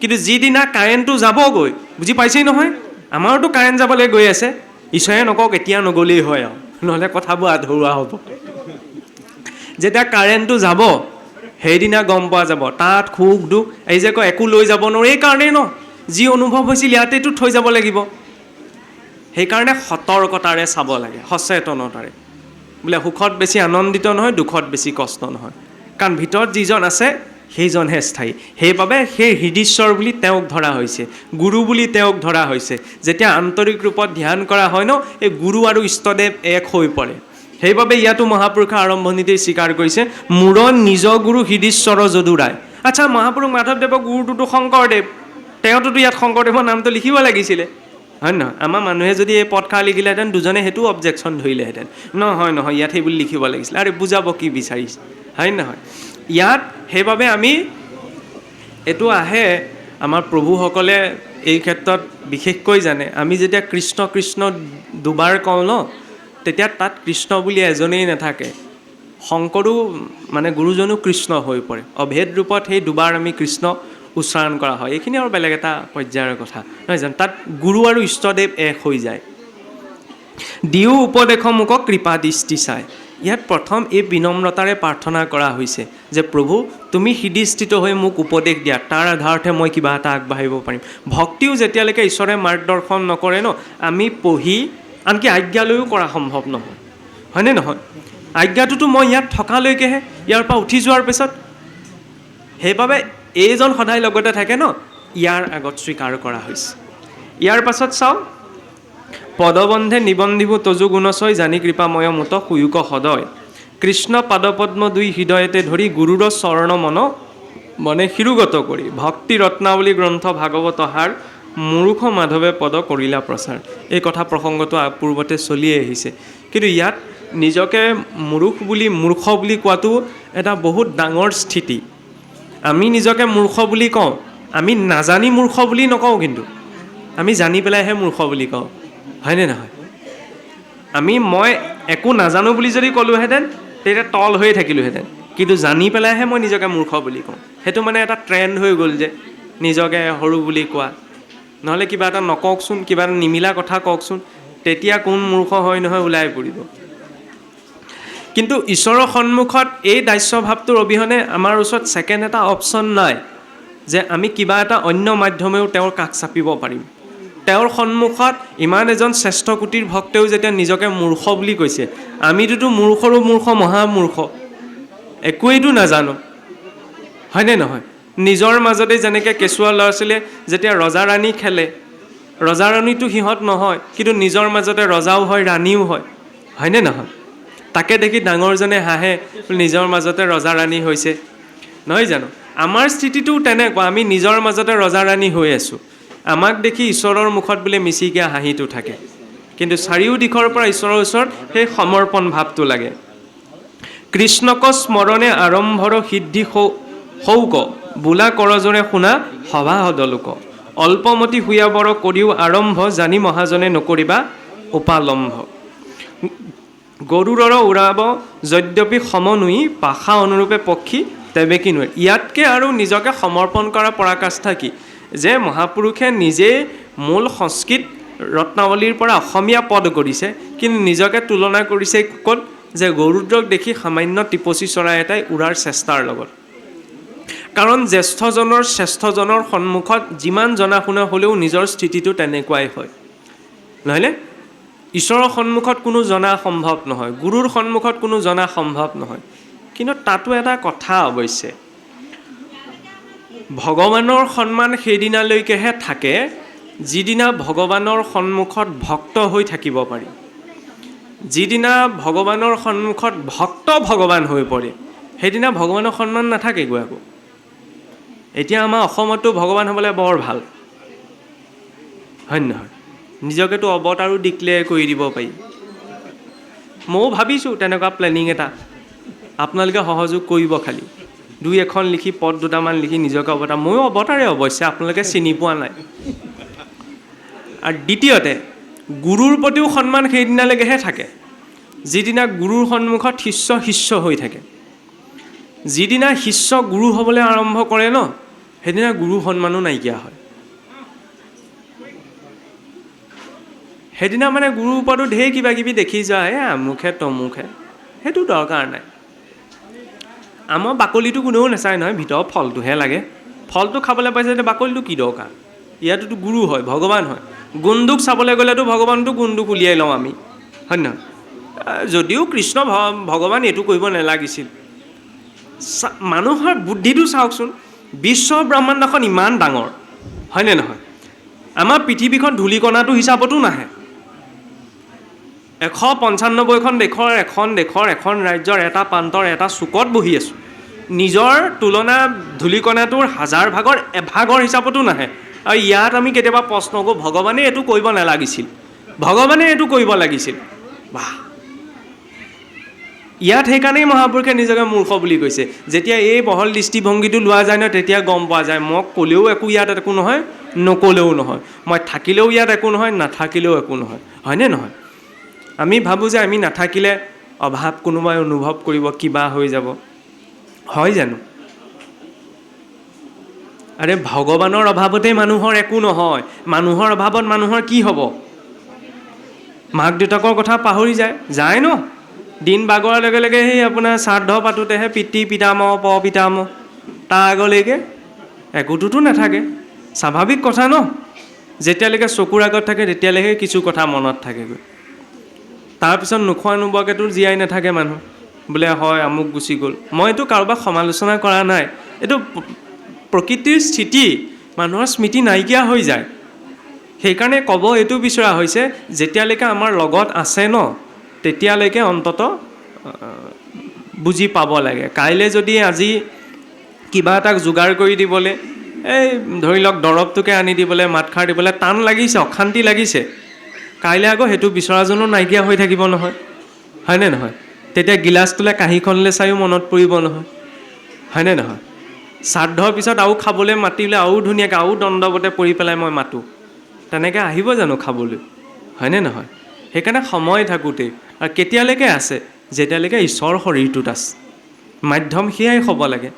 কিন্তু যিদিনা কাৰেণ্টটো যাবগৈ, বুজি পাইছেই নহয়, আমাৰোতো কাৰেণ্ট যাবলৈ গৈ আছে, ঈশ্বৰে নকওক এতিয়া নগ'লেই হয় আৰু, নহ'লে কথাবোৰ আধৰুৱা হ'ব। যেতিয়া কাৰেণ্টটো যাব সেইদিনা গম পোৱা যাব তাত সুখ দুখ, এই যে কয় একো লৈ যাব নোৱাৰো, এই কাৰণেই ন, যি অনুভৱ হৈছিল ইয়াতেতো থৈ যাব লাগিব। সেইকাৰণে সতৰ্কতাৰে চাব লাগে, সচেতনতাৰে। বোলে সুখত বেছি আনন্দিত নহয়, দুখত বেছি কষ্ট নহয়, কাৰণ ভিতৰত যিজন আছে সেইজনহে স্থায়ী। সেইবাবে সেই হৃদীশ্বৰ বুলি তেওঁক ধৰা হৈছে, গুৰু বুলি তেওঁক ধৰা হৈছে। যেতিয়া আন্তৰিক ৰূপত ধ্যান কৰা হয় ন, এই গুৰু আৰু ইষ্টদেৱ এক হৈ পৰে। সেইবাবে ইয়াতো মহাপুৰুষে আৰম্ভণিতেই স্বীকাৰ কৰিছে, মূৰ নিজ গুৰু হৃদীশ্বৰ যদুৰায়। আচ্ছা, মহাপুৰুষ মাধৱদেৱৰ গুৰুটোতো শংকৰদেৱ, তেওঁতোতো ইয়াত শংকৰদেৱৰ নামটো লিখিব লাগিছিলে, হয় নহয়? আমাৰ মানুহে যদি এই পদষাৰ লিখিলেহেঁতেন দুজনে সেইটো অবজেকশ্যন ধৰিলেহেঁতেন, নহয় ইয়াত সেইবুলি লিখিব লাগিছিলে, আৰে বুজাব কি বিচাৰিছে, হয় নহয়? ইয়াত সেইবাবে আমি এইটো আহে, আমাৰ প্ৰভুসকলে এই ক্ষেত্ৰত বিশেষকৈ জানে। আমি যেতিয়া কৃষ্ণ কৃষ্ণ দুবাৰ কওঁ ন, তেতিয়া তাত কৃষ্ণ বুলি এজনেই নাথাকে, শংকৰো মানে গুৰুজনো কৃষ্ণ হৈ পৰে। অভেদ ৰূপত সেই দুবাৰ আমি কৃষ্ণ উচ্চাৰণ কৰা হয়। এইখিনি আৰু বেলেগ এটা পৰ্যায়ৰ কথা, নহয় জানো? তাত গুৰু আৰু ইষ্টদেৱ এক হৈ যায়। দিও উপদেশ মোক কৃপা দৃষ্টি চাই। ইয়াত প্ৰথম এই বিনম্ৰতাৰে প্ৰাৰ্থনা কৰা হৈছে যে প্ৰভু তুমি হৃদয়স্থিত হৈ মোক উপদেশ দিয়া, তাৰ আধাৰতহে মই কিবা এটা আগবাঢ়িব পাৰিম। ভক্তিও যেতিয়ালৈকে ঈশ্বৰে মাৰ্গদৰ্শন নকৰে ন, আমি পঢ়ি আনকি আজ্ঞালৈও কৰা সম্ভৱ নহয়, হয়নে নহয়? আজ্ঞাটোতো মই ইয়াত থকালৈকেহে, ইয়াৰ পৰা উঠি যোৱাৰ পিছত। সেইবাবে এইজন সদায় লগতে থাকে ন, ইয়াৰ আগত স্বীকাৰ কৰা হৈছে। ইয়াৰ পাছত চাওঁ, পদবন্ধে নিবন্ধিবো তজু গুণচয়, জানি কৃপাময় মত সুয়োগ সদয়। কৃষ্ণ পাদপদ্ম দুই হৃদয়তে ধৰি, গুৰুৰ চৰণ মনে শিৰোগত কৰি। ভক্তি ৰত্নাৱলী গ্ৰন্থ ভাগৱত হাৰ, মুৰুখ মাধৱে পদ কৰিলা প্ৰচাৰ। এই কথা প্ৰসংগটো পূৰ্বতে চলি আহিছে, কিন্তু ইয়াত নিজকে মূৰ্খ বুলি কোৱাটো এটা বহুত ডাঙৰ স্থিতি। আমি নিজকে মূৰ্খ বুলি কওঁ, আমি নাজানি মূৰ্খ বুলি নকওঁ, কিন্তু আমি জানি পেলাইহে মূৰ্খ বুলি কওঁ, হয়নে নহয়? মই একো নাজানো বুলি যদি ক'লোহেঁতেন তেতিয়া তল হৈয়ে থাকিলোহেঁতেন, কিন্তু জানি পেলাইহে মই নিজকে মূৰ্খ বুলি কওঁ। সেইটো মানে এটা ট্ৰেণ্ড হৈ গ'ল যে নিজকে সৰু বুলি কোৱা। নহ'লে কিবা এটা নকওকচোন, কিবা এটা নিমিলা কথা কওকচোন, তেতিয়া কোন মূৰ্খ হয় নহয় ওলাই পৰিব। কিন্তু ঈশ্বৰৰ সন্মুখত এই দাস্যভাৱটোৰ অবিহনে আমাৰ ওচৰত ছেকেণ্ড এটা অপশ্যন নাই যে আমি কিবা এটা অন্য মাধ্যমেও তেওঁৰ কাষ চাপিব পাৰিম। তেওঁৰ সন্মুখত ইমান এজন শ্ৰেষ্ঠ কোটিৰ ভক্তেও যেতিয়া নিজকে মূৰ্খ বুলি কৈছে, আমিতোতো মূৰ্খৰো মূৰ্খ, মহামূৰ্খ, একোৱেইতো নাজানো, হয়নে নহয়? নিজৰ মাজতে যেনেকৈ কেঁচুৱা ল'ৰা ছোৱালীয়ে যেতিয়া ৰজা ৰাণী খেলে, ৰজা ৰাণীটো সিহঁত নহয়, কিন্তু নিজৰ মাজতে ৰজাও হয় ৰাণীও হয়, হয়নে নহয়? তাকে দেখি ডাঙৰজনে হাঁহে, নিজৰ মাজতে ৰজা ৰাণী হৈছে, নহয় জানো? আমাৰ স্থিতিটোও তেনেকুৱা, আমি নিজৰ মাজতে ৰজা ৰাণী হৈ আছোঁ। আমাক দেখি ঈশ্বৰৰ মুখত বোলে মিচিকীয়া হাঁহিটো থাকে, কিন্তু চাৰিও দিশৰ পৰা ঈশ্বৰৰ ওচৰত সেই সমৰ্পণ ভাৱটো লাগে। কৃষ্ণক স্মৰণে আৰম্ভৰ সিদ্ধি সৌক, বোলা কৰজোৰে শুনা সভা সদলোক। অল্পমতি হুয়াবৰ কৰিও আৰম্ভ, জানি মহাজনে নকৰিবা উপালম্ভ। গৰুৰৰ উৰাব যদ্যপি সমনুই, পাশা অনুৰূপে পক্ষী তেবে কি নোৱাৰি। ইয়াতকৈ আৰু নিজকে সমৰ্পণ কৰা পৰাকাষ্ঠা কি, যে মহাপুৰুষে নিজে মূল সংস্কৃত ৰত্নাৱলীৰ পৰা অসমীয়া পদ কৰিছে, কিন্তু নিজকে তুলনা কৰিছে ক'ত, যে গৰুদ্ৰক দেখি সামান্য টিপচী চৰাই এটাই উৰাৰ চেষ্টাৰ লগত। কাৰণ শ্ৰেষ্ঠজনৰ সন্মুখত যিমান জনা শুনা হ'লেও নিজৰ স্থিতিটো তেনেকুৱাই হয়, নহয়নে? ঈশ্বৰৰ সন্মুখত কোনো জনা সম্ভৱ নহয়, গুৰুৰ সন্মুখত কোনো জনা সম্ভৱ নহয়। কিন্তু তাতো এটা কথা অৱশ্যে, ভগৱানৰ সন্মান সেইদিনালৈকেহে থাকে যিদিনা ভগৱানৰ সন্মুখত ভক্ত হৈ থাকিব পাৰি। যিদিনা ভগৱানৰ সন্মুখত ভক্ত ভগৱান হৈ পৰে, সেইদিনা ভগৱানৰ সন্মান নাথাকেগৈ আকৌ। এতিয়া আমাৰ অসমতো ভগৱান হ'বলৈ বৰ ভাল, হয় নহয়? নিজকেতো অৱতাৰো ডিক্লেয়াৰ কৰি দিব পাৰি, ময়ো ভাবিছোঁ তেনেকুৱা প্লেনিং এটা, আপোনালোকে সহযোগ কৰিব খালি। 2-1খন লিখি পদ দুটামান লিখি নিজকে অৱতাৰ, ময়ো অৱতাৰে অৱশ্যে, আপোনালোকে চিনি পোৱা নাই। আৰু দ্বিতীয়তে, গুৰুৰ প্ৰতিও সন্মান সেইদিনালৈকেহে থাকে যিদিনা গুৰুৰ সন্মুখত শিষ্য শিষ্য হৈ থাকে। যিদিনা শিষ্য গুৰু হ'বলৈ আৰম্ভ কৰে ন, সেইদিনা গুৰু সন্মানো নাইকিয়া হয়। সেইদিনা মানে গুৰুৰ ওপৰতো ঢেৰ কিবা কিবি দেখি যায়, আমুখে তমুখে, সেইটো দৰকাৰ নাই। আমাৰ বাকলিটো কোনেও নাচায় নহয়, ভিতৰৰ ফলটোহে লাগে। ফলটো খাবলৈ পাইছে যে বাকলিটো কি দৰকাৰ? ইয়াতোতো গুৰু হয়, ভগৱান হয়। গুণদোষ চাবলৈ গ'লেতো ভগৱানটো গুণদোষ উলিয়াই লওঁ আমি, হয় নহয়? যদিও কৃষ্ণ ভগৱান এইটো কৰিব নালাগিছিল। মানুহৰ বুদ্ধিটো চাওকচোন, বিশ্ব ব্ৰহ্মাণ্ডখন ইমান ডাঙৰ, হয়নে নহয়? আমাৰ পৃথিৱীখন ধূলিকণাটো হিচাপতো নাহে। 195খন দেশৰ এখন ৰাজ্যৰ এটা প্ৰান্তৰ এটা চুকত বহি আছোঁ। নিজৰ তুলনা ধূলিকণাটোৰ 1000 ভাগৰ এভাগৰ হিচাপতো নাহে। আৰু ইয়াত আমি কেতিয়াবা প্ৰশ্ন কৰোঁ, ভগৱানে এইটো কৰিব নালাগিছিল, ভগৱানে এইটো কৰিব লাগিছিল। বাহ! ইয়াত সেইকাৰণেই মহাপুৰুষে নিজকে মূৰ্খ বুলি কৈছে। যেতিয়া এই বহল দৃষ্টিভংগীটো লোৱা যায় ন, তেতিয়া গম পোৱা যায় মই ক'লেও একো ইয়াত একো নহয়, নক'লেও নহয়। মই থাকিলেও ইয়াত একো নহয়, নাথাকিলেও একো নহয়, হয়নে নহয়? আমি ভাবোঁ যে আমি নাথাকিলে অভাৱ কোনোবাই অনুভৱ কৰিব, কিবা হৈ যাব, হয় জানো? আৰে ভগৱানৰ অভাৱতেই মানুহৰ একো নহয়। মানুহৰ অভাৱত মানুহৰ কি হ'ব? মাক দেউতাকৰ কথা পাহৰি যায় ন? দিন বাগৰাৰ লগে লগে সেই আপোনাৰ শ্ৰাদ্ধ পাতোঁতেহে পিতৃ পিতামহ পিতামহ, তাৰ আগলৈকে একোটোতো নাথাকে। স্বাভাৱিক কথা ন? যেতিয়ালৈকে চকুৰ আগত থাকে তেতিয়ালৈকে কিছু কথা মনত থাকেগৈ। তাৰপিছত নোখোৱা নোবোৱাকেতো জীয়াই নাথাকে মানুহ, বোলে হয় আমুক গুচি গ'ল। মই এইটো কাৰোবাক সমালোচনা কৰা নাই, এইটো প্ৰকৃতিৰ স্থিতি, মানুহৰ স্মৃতি নাইকিয়া হৈ যায়। সেইকাৰণে ক'ব এইটো বিচৰা হৈছে, যেতিয়ালৈকে আমাৰ লগত আছে ন, তেতিয়ালৈকে অন্তত বুজি পাব লাগে। কাইলৈ যদি আজি কিবা এটাক যোগাৰ কৰি দিবলৈ, এই ধৰি লওক দৰৱটোকে আনি দিবলৈ, মাতষাৰ দিবলৈ টান লাগিছে, অশান্তি লাগিছে, কাইলৈ আকৌ সেইটো বিচৰাজনো নাইকিয়া হৈ থাকিব নহয়, হয়নে নহয়? তেতিয়া গিলাচটোলৈ কাঁহীখনলৈ চায়ো মনত পৰিব নহয়, হয়নে নহয়? শ্ৰাদ্ধৰ পিছত আৰু খাবলৈ মাতিলে আৰু ধুনীয়াকৈ আৰু দণ্ডৱতে পৰি পেলাই মই মাতোঁ, তেনেকৈ আহিব জানো খাবলৈ, হয়নে নহয়? সেইকাৰণে সময় থাকোঁতেই, আৰু কেতিয়ালৈকে আছে? যেতিয়ালৈকে ঈশ্বৰৰ শৰীৰটোত আছে। মাধ্যম সেয়াই হ'ব লাগে।